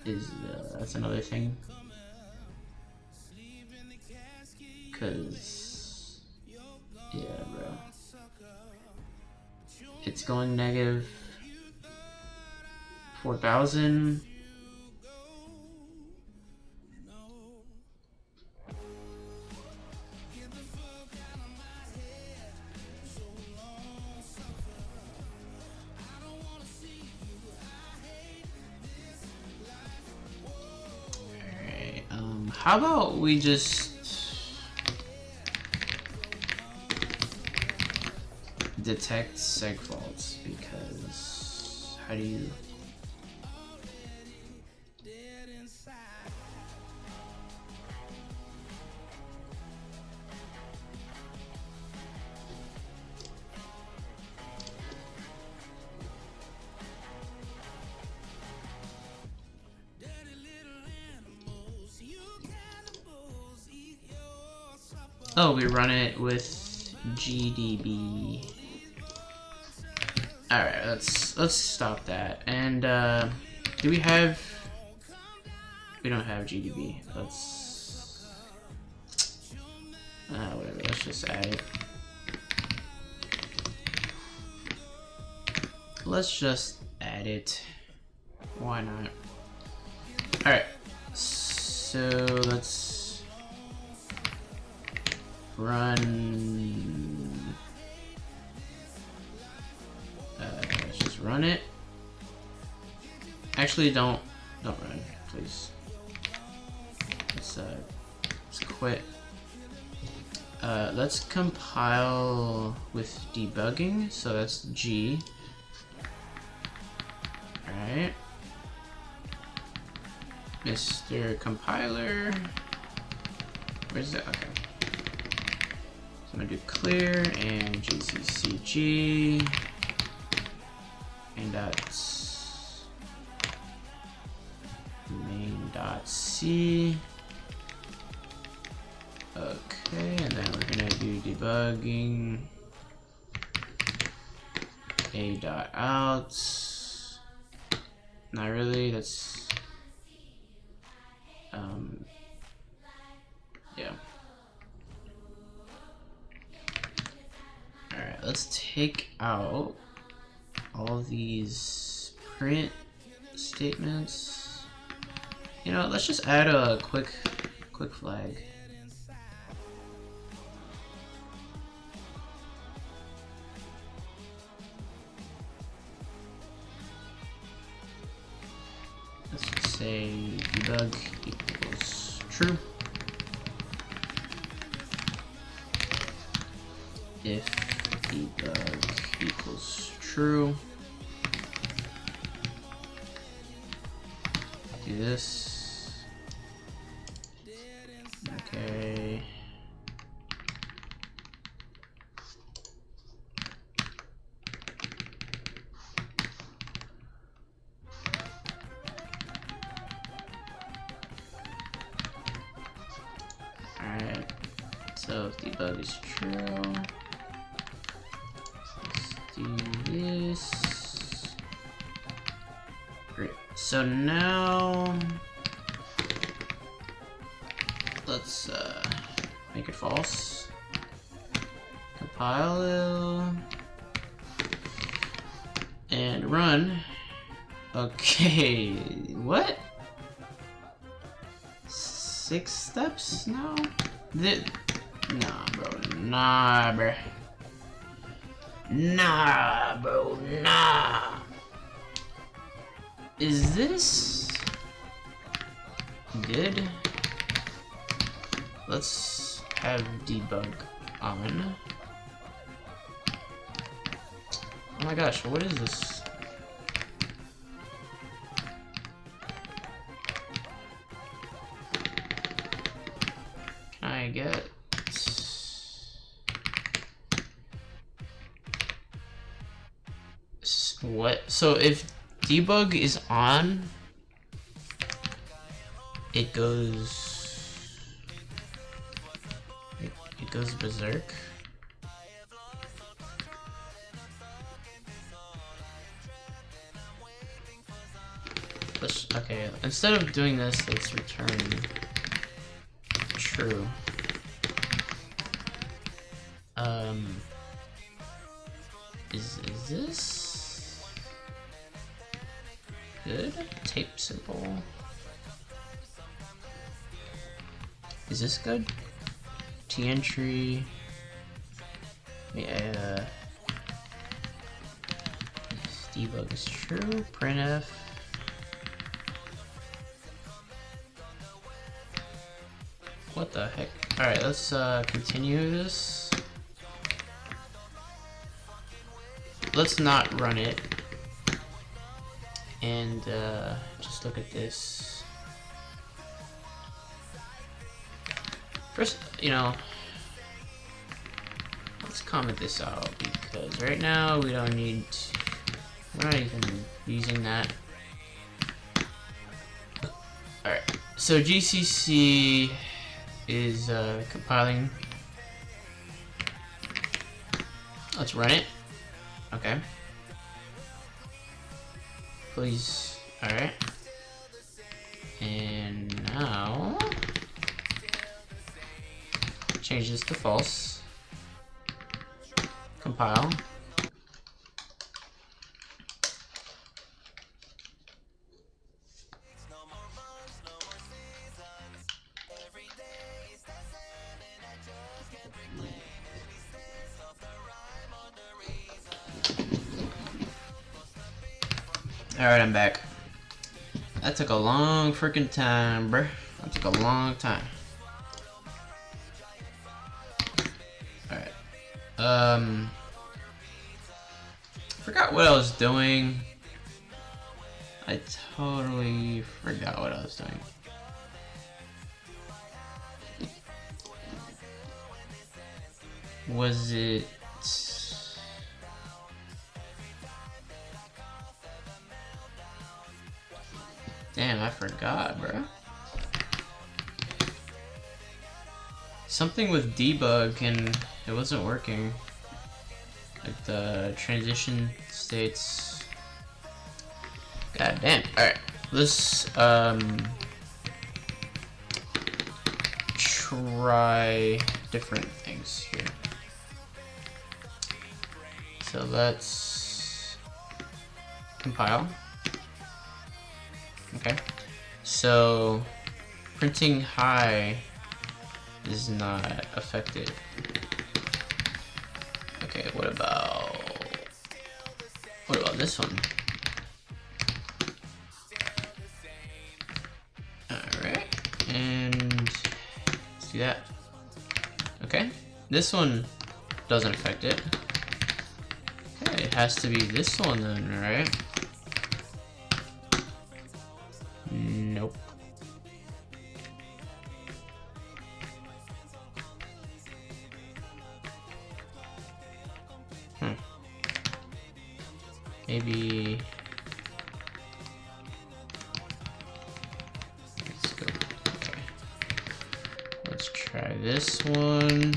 That's another thing. Cause yeah, bro. It's going negative 4,000. how about we just detect seg faults, because how do you oh, we run it with GDB. Alright, let's stop that. And do we have, we don't have GDB. Let's whatever, let's just add it. Let's just add it. Why not? Alright. So let's run. Let's just run it. Actually, don't run, please. Let's quit. Let's compile with debugging. So that's G. All right, Mr. Compiler. Where's it? Okay. So I'm gonna do clear and gccg and that's main.c. Okay, and then we're gonna do debugging a.out. Not really, that's yeah. Alright, let's take out all these print statements. You know, let's just add a quick flag. Let's just say debug equals true. If debug equals true, do this. Okay. Alright, so if debug is true, let's do this. Great. So now let's make it false. Compile and run. Okay, what? 6 steps now? Nah, bro. Nah, bro. Nah, bro. Nah. Is this good? Let's have debug on. Oh my gosh, what is this? Can I get what? So if debug is on, it goes berserk. Okay, instead of doing this, let's return true. Is this good? Tape simple. Is this good? T entry. Yeah. Debug is true. Printf. the heck? Alright, let's continue this. Let's not run it. And just look at this. First, you know, let's comment this out because right now we don't need to, we're not even using that. Alright, so GCC is compiling. Let's run it. Okay. Please. Alright. And now change this to false. Compile. Alright, I'm back. That took a long freaking time, bruh. That took a long time. Alright. Forgot what I was doing. I totally forgot what I was doing. Was it... Damn, I forgot, bro. Something with debug and it wasn't working. Like the transition states. God damn. Alright. Let's try different things here. So let's compile. Okay, so printing high is not affected. Okay, what about this one? Alright, and let's do that. Okay, this one doesn't affect it. Okay, it has to be this one then, right? Nope. Maybe let's go. Okay. Let's try this one.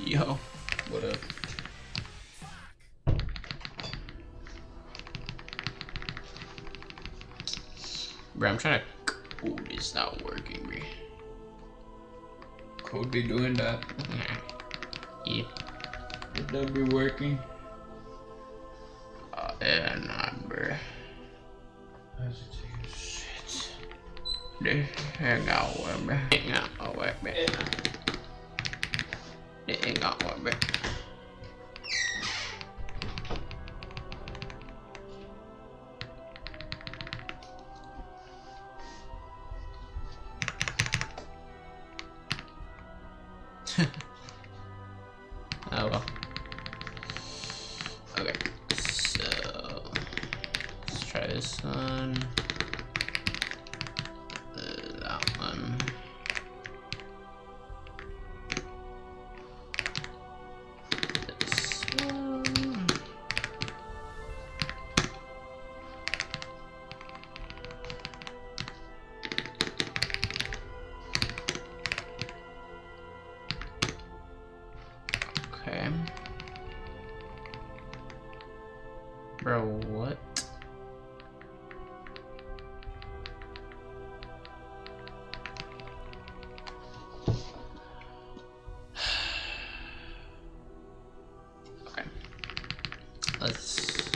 Yo, what up? Bro, I'm trying to code, it's not working, bro. Code be doing that. Yeah. Would that be working? Yeah, not, bro. How's it take shit? This ain't gonna work, bro. It ain't gonna work, bro. It ain't gonna work, bro. Oh well. Okay, so let's try this one. That one. This one. Okay. Bro, what? Okay. Let's...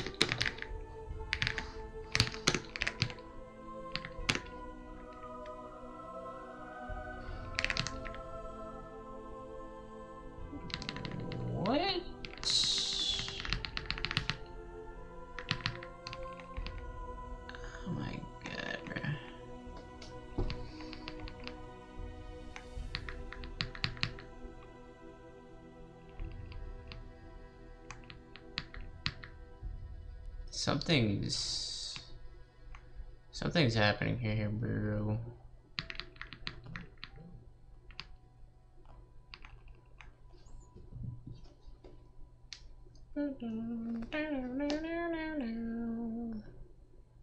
What? Something's happening here, bro.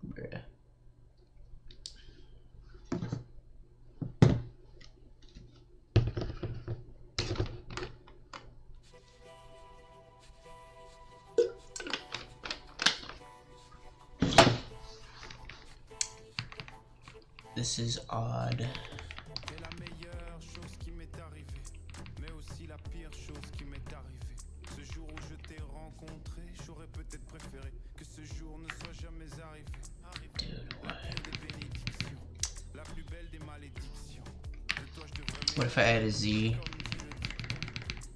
Bruh. This is odd. C'est la meilleure chose qui m'est arrivée, mais aussi la pire chose qui m'est arrivée. Ce jour où je t'ai rencontré, j'aurais peut-être préféré que ce jour ne soit jamais arrivé. Dude, La pire des bénédictions, la plus belle des malédictions. De toi je devrais what if I add a Z? comme dit le dicton.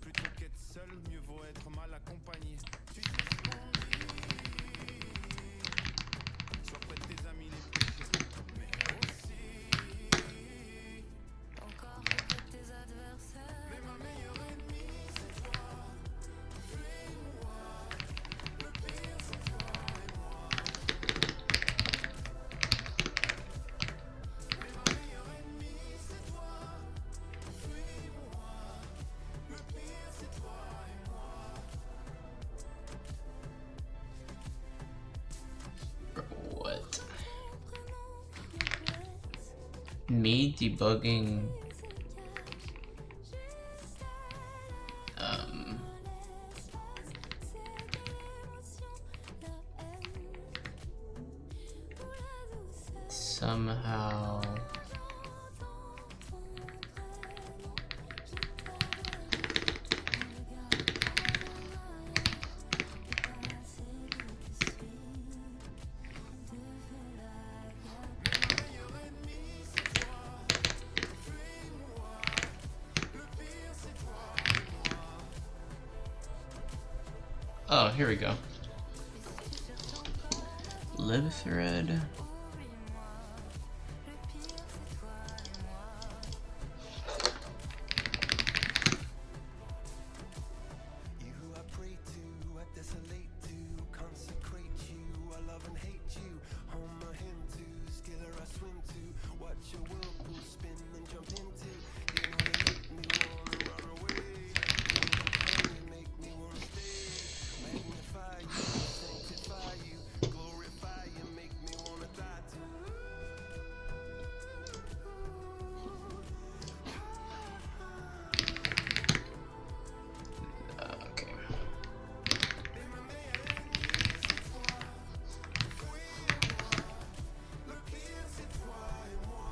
Plutôt qu'être seul, mieux vaut être mal accompagné. Tu sais ce qu'on dit. Sois près de tes amis les plus chers, mais aussi encore près de tes adversaires. Mais ma meilleure ennemie c'est toi. Fuis-moi. Le pire c'est toi et moi. Mais ma meilleure ennemie c'est toi. Fuis-moi. Le pire c'est toi et moi. What? Me debugging somehow oh, here we go. Lib thread. You who I pray to, I desolate to, consecrate you, I love and hate you. Home I hymn to, skiller I swim to, watch your whirlpool spin and jump into. You know you make me wanna run away. You make me wanna stay. Magnify you, sanctify you, glorify you, make me wanna die too. Okay. Le pire c'est toi et moi.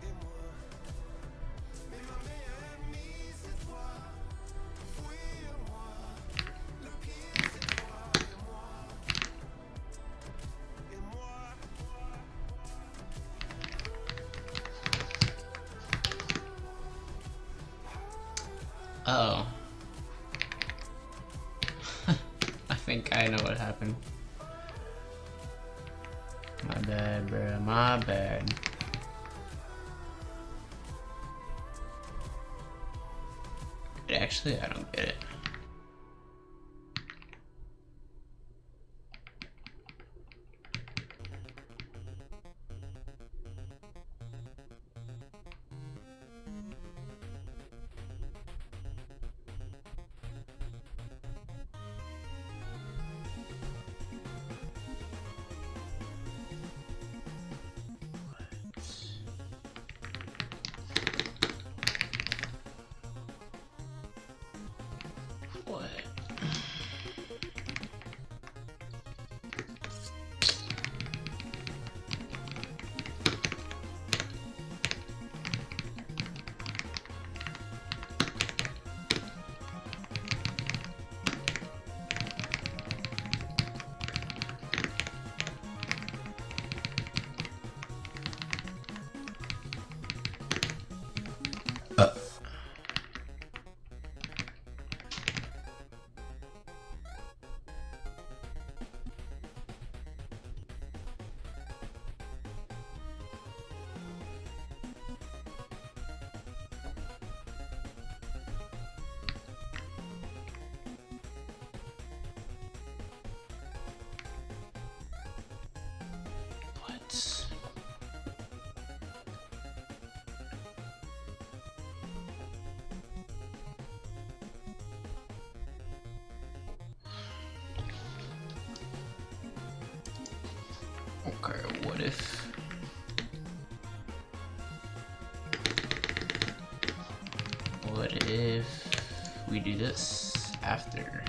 Et moi. Mais ma meilleure ennemie c'est toi. Fuis-moi. Le pire c'est toi et moi. Et moi. Oh. I think I know what happened. My bad, bruh. My bad. Actually, I don't get it. if we do this after?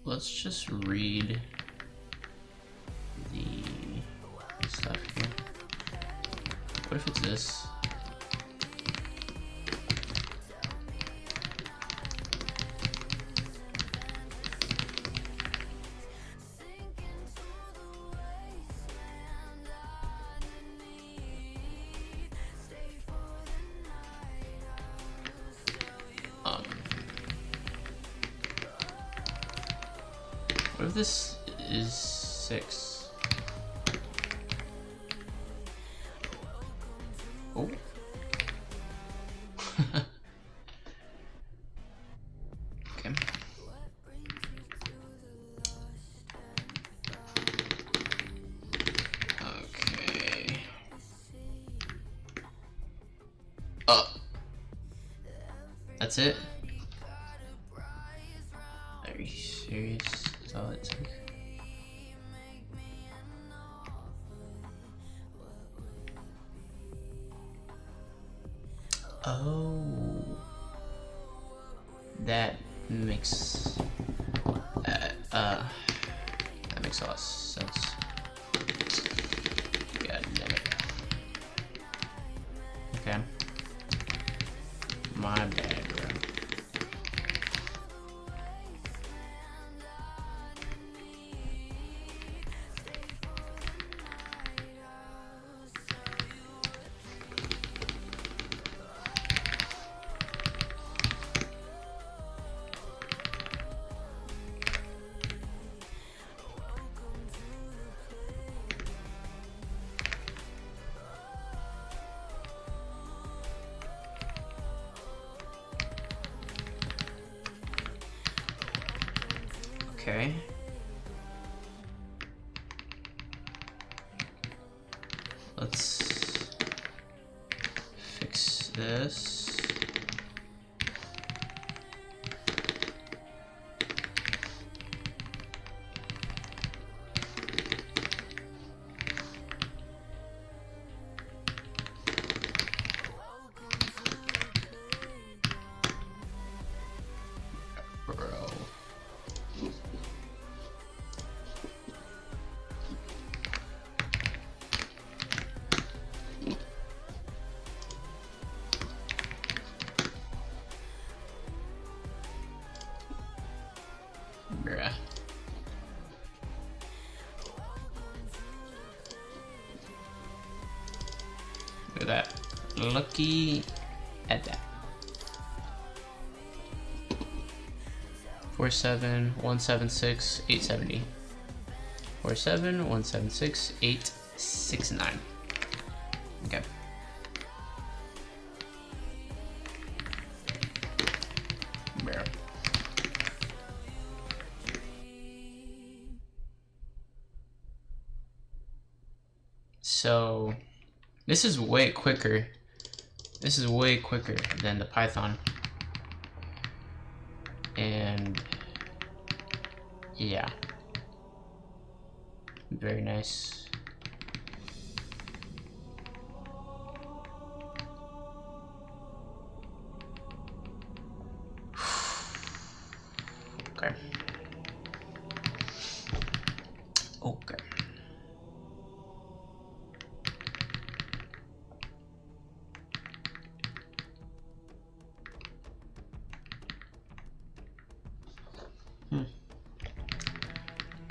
Let's just read the stuff here. What if it's this? What if this is 6? Oh. Okay. Okay. Oh. That's it? Are you serious? That's all it took? Oh. That makes that makes a lot of sense. God damn it. Okay. My bad, bro. Okay. Let's fix this. Bro. Bruh. Look at that. Lucky at that. 47, 176, 870. 47, 176, 869. Okay. Bro. So this is way quicker. This is way quicker than the Python. And yeah, very nice. Okay. Okay.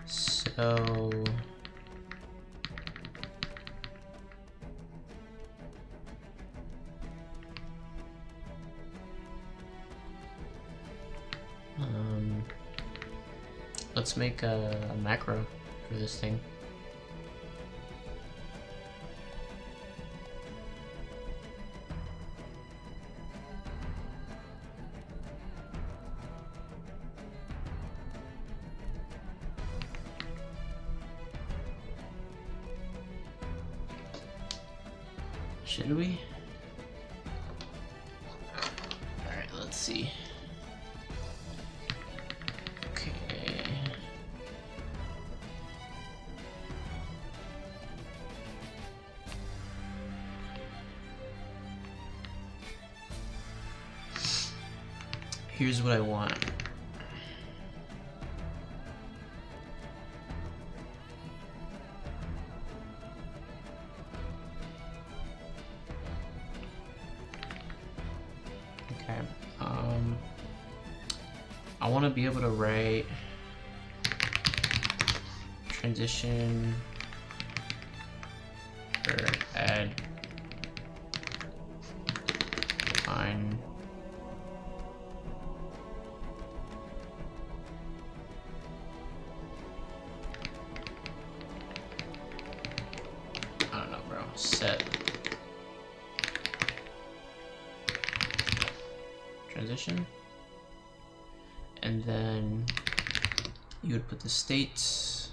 So let's make a macro for this thing. Should we? Alright, let's see. Okay. Here's what I want. I want to be able to write transition or add define I don't know, bro. Set transition. And then you would put the states.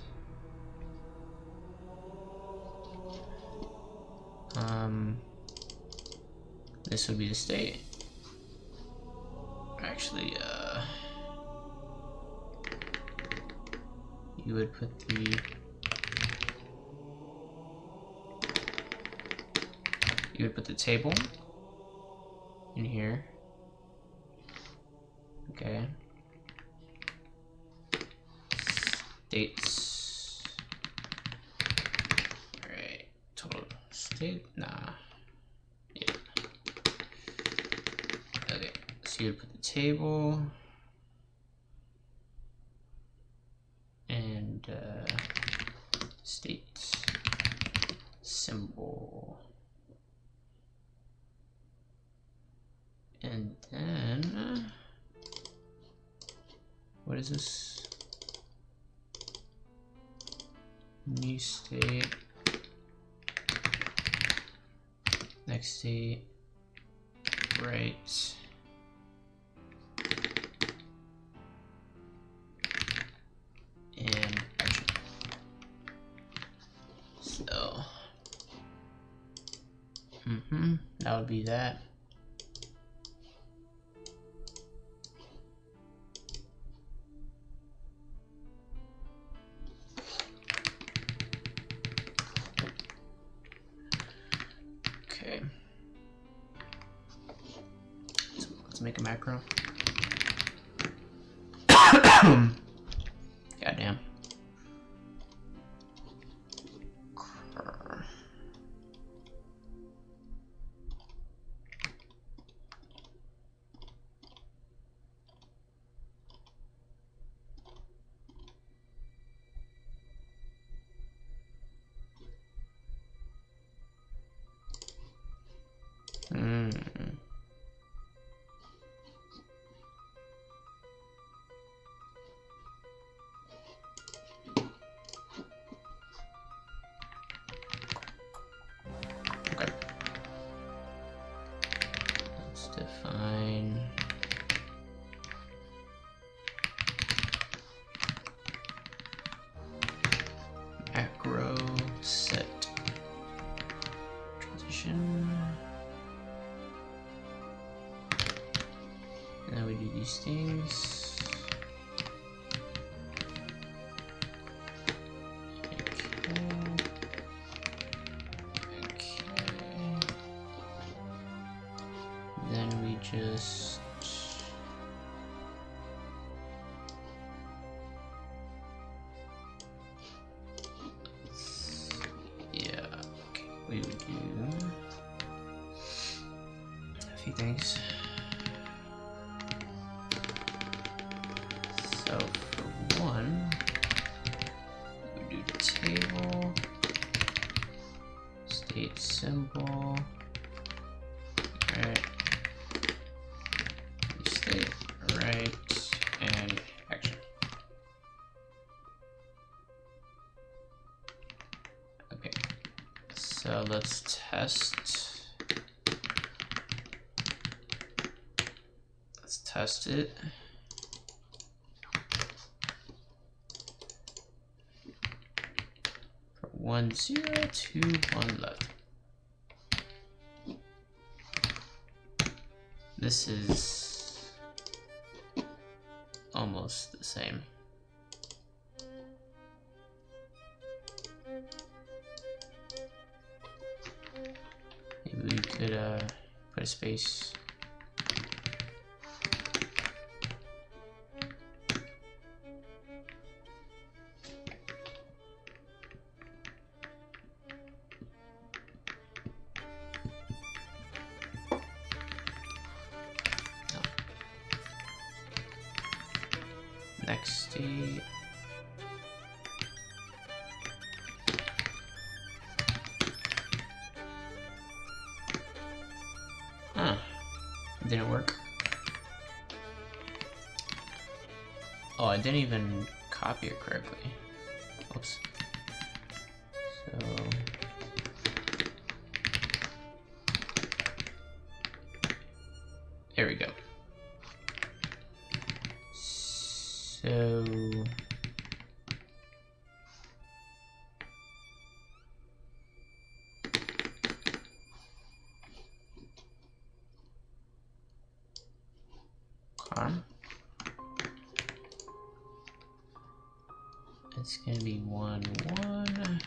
This would be the state. Actually, you would put the table in here. Okay. States. Alright, total state? Nah. Yeah. Okay, so you would put the table and state symbol. And then what is this? New state, next state, right, and action. So, that would be that. Let's make a macro. Goddamn. Define macro set transition, and then we do these things. Then we just we would do a few things. So for one, we would do the table, state symbol, right, state, right, and action. So let's test. Let's test it. For 1 0 2 1 left. This is almost the same. Maybe we could put a space. Next state. Huh. It didn't work. Oh, I didn't even copy it correctly. Oops. So there we go. So car. It's gonna be 1 1.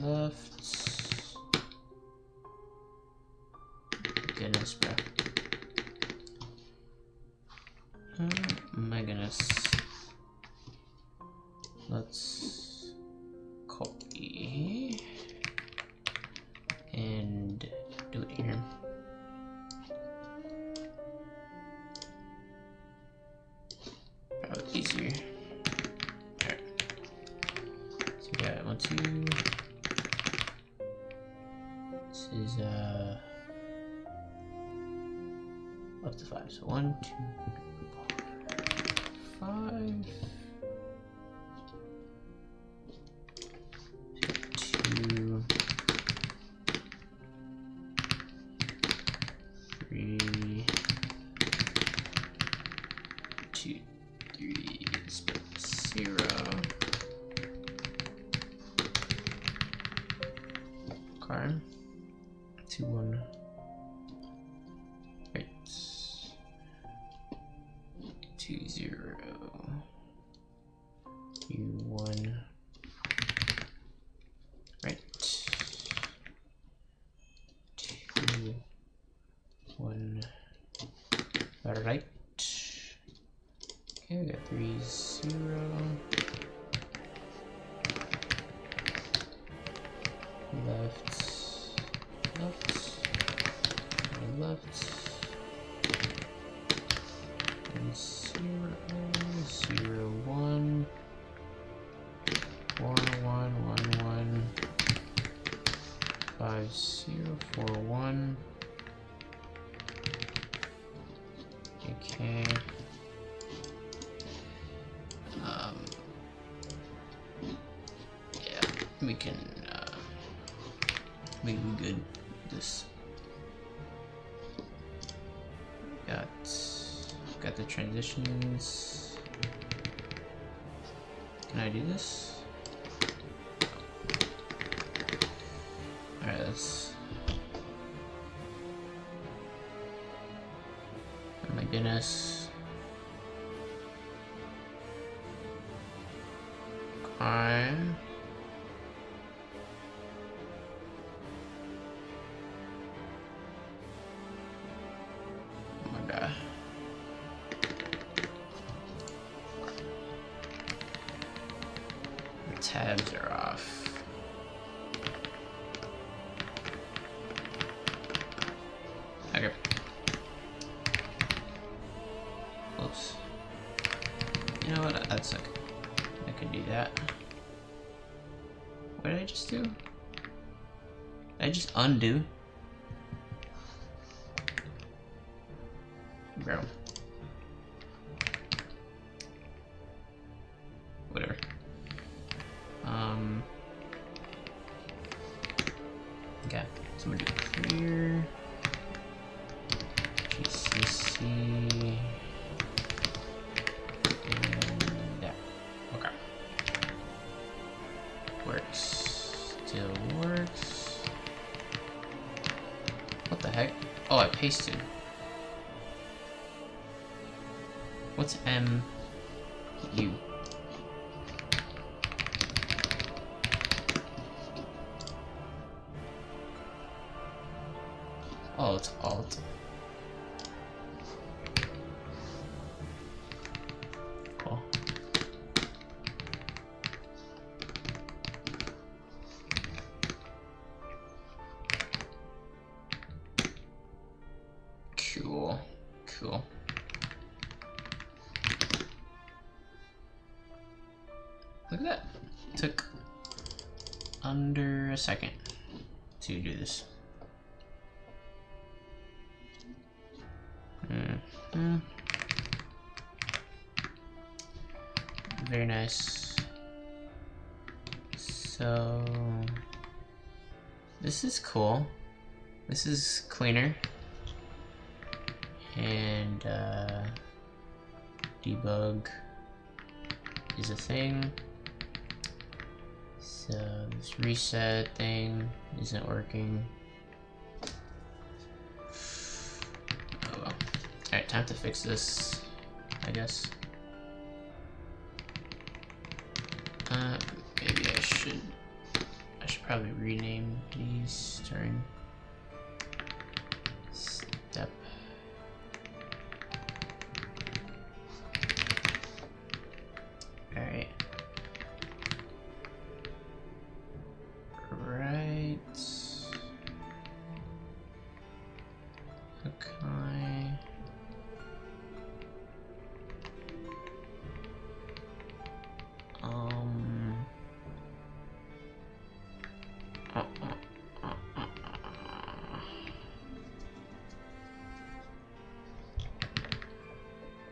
Left. Goodness, bro. Oh my goodness. Let's copy and do it here. Probably easier. Alright. So we got 1 2. This is up to 5. So 1 2 5. 2 3 2 3 split 0. Car 2 1. Right. 2 0. U 1. Right. 2 1. Right. Okay, we got 3 0. Left. Left. And 0 0 1. 4 1 1 1. 5 0 4 1. Okay. Yeah, we can make it good. This got the transitions. Can I do this? Alright, let's. Oh my goodness. Okay. Oh my god. The tabs are off. Okay. Oops. You know what? That's okay. I could do that. What did I just do? Did I just undo? Bro. C. And there. Okay. Works. Still works. What the heck? Oh, I pasted. What's M? U. Oh, it's Alt. Cool. Cool. Cool. Look at that. Took under a second to do this. Very nice. So this is cool. This is cleaner. And debug is a thing. So this reset thing isn't working. Oh well. Alright, time to fix this, I guess. Maybe I should probably rename these during step. Alright. Right. Okay.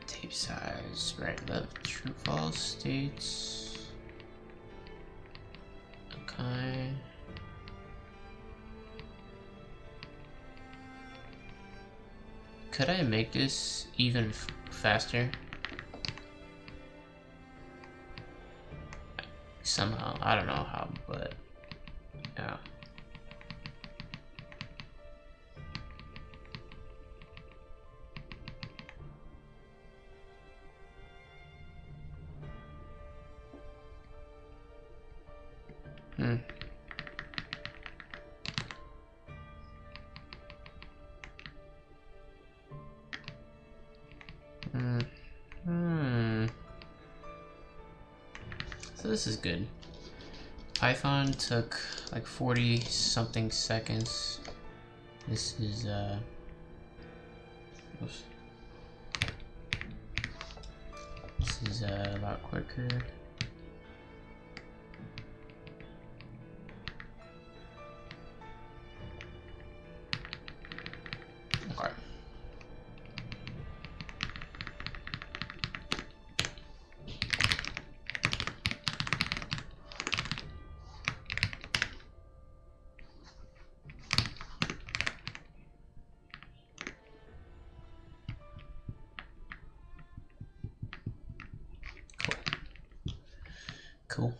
Tape size, right, left, true, false, states. Okay. Could I make this even faster? Somehow, I don't know how, but yeah. So this is good. Python took like 40 something seconds. This is oops. This is a lot quicker. Okay. Cool.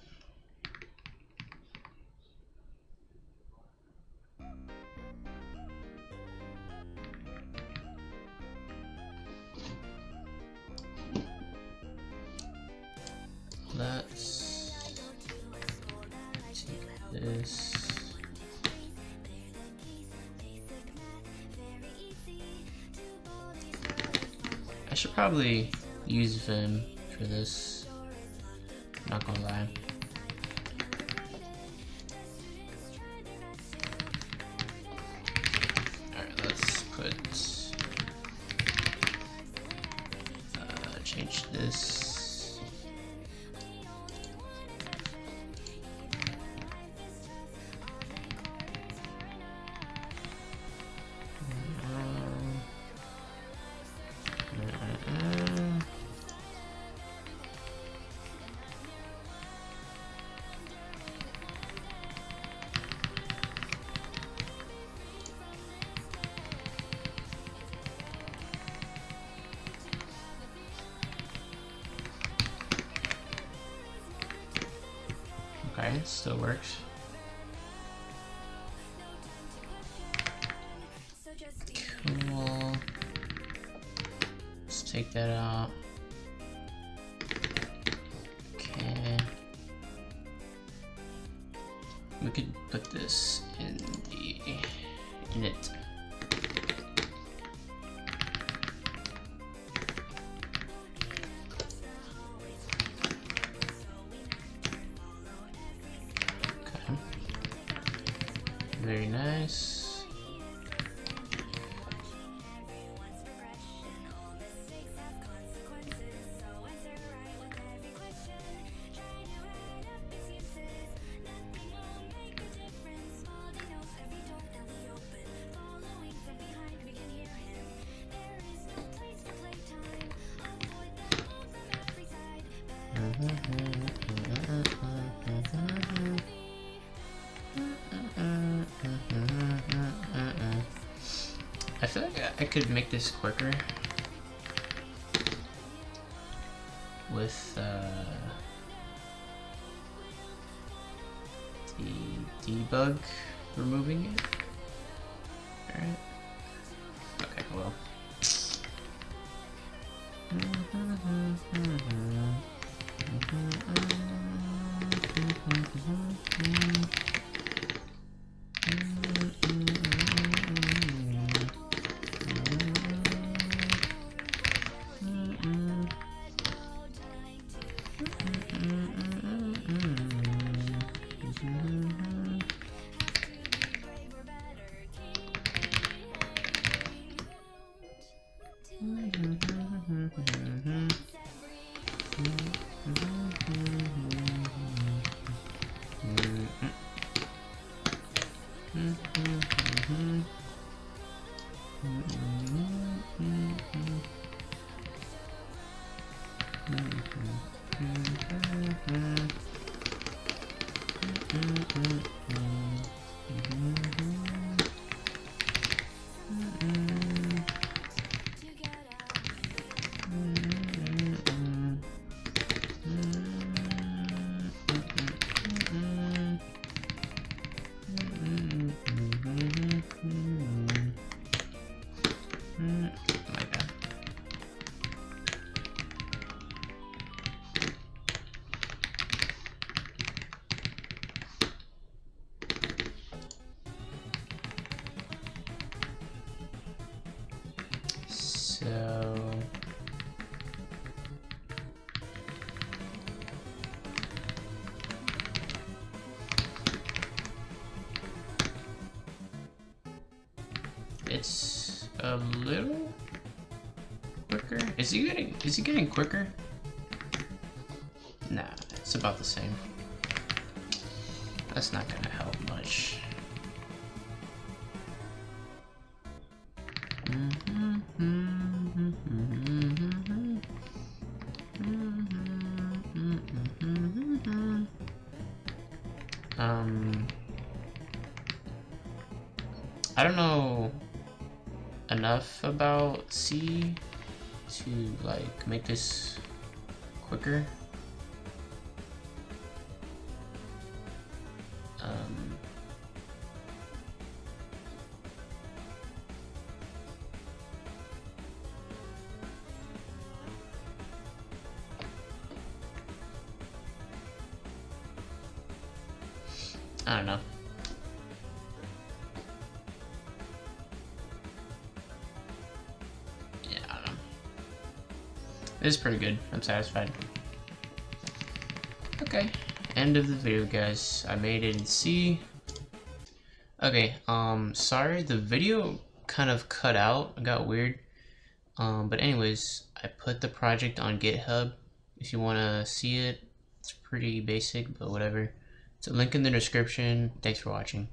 Let's take this. I should probably use Vim for this. Not gonna lie. Alright, let's put change this. Alright, still works. Cool. Let's take that out. Okay. We could put this in the init. Okay. Very nice. I feel like I could make this quicker with the debug removing it. Alright. Okay, well. So it's a little quicker. Is he getting quicker? Nah, it's about the same. That's not gonna help much. I don't know enough about C to like make this quicker. I don't know. Yeah, I don't know. This is pretty good. I'm satisfied. Okay, end of the video, guys. I made it in C. Okay, sorry, the video kind of cut out. It got weird. But anyways, I put the project on GitHub. If you want to see it, it's pretty basic, but whatever. It's a link in the description. Thanks for watching.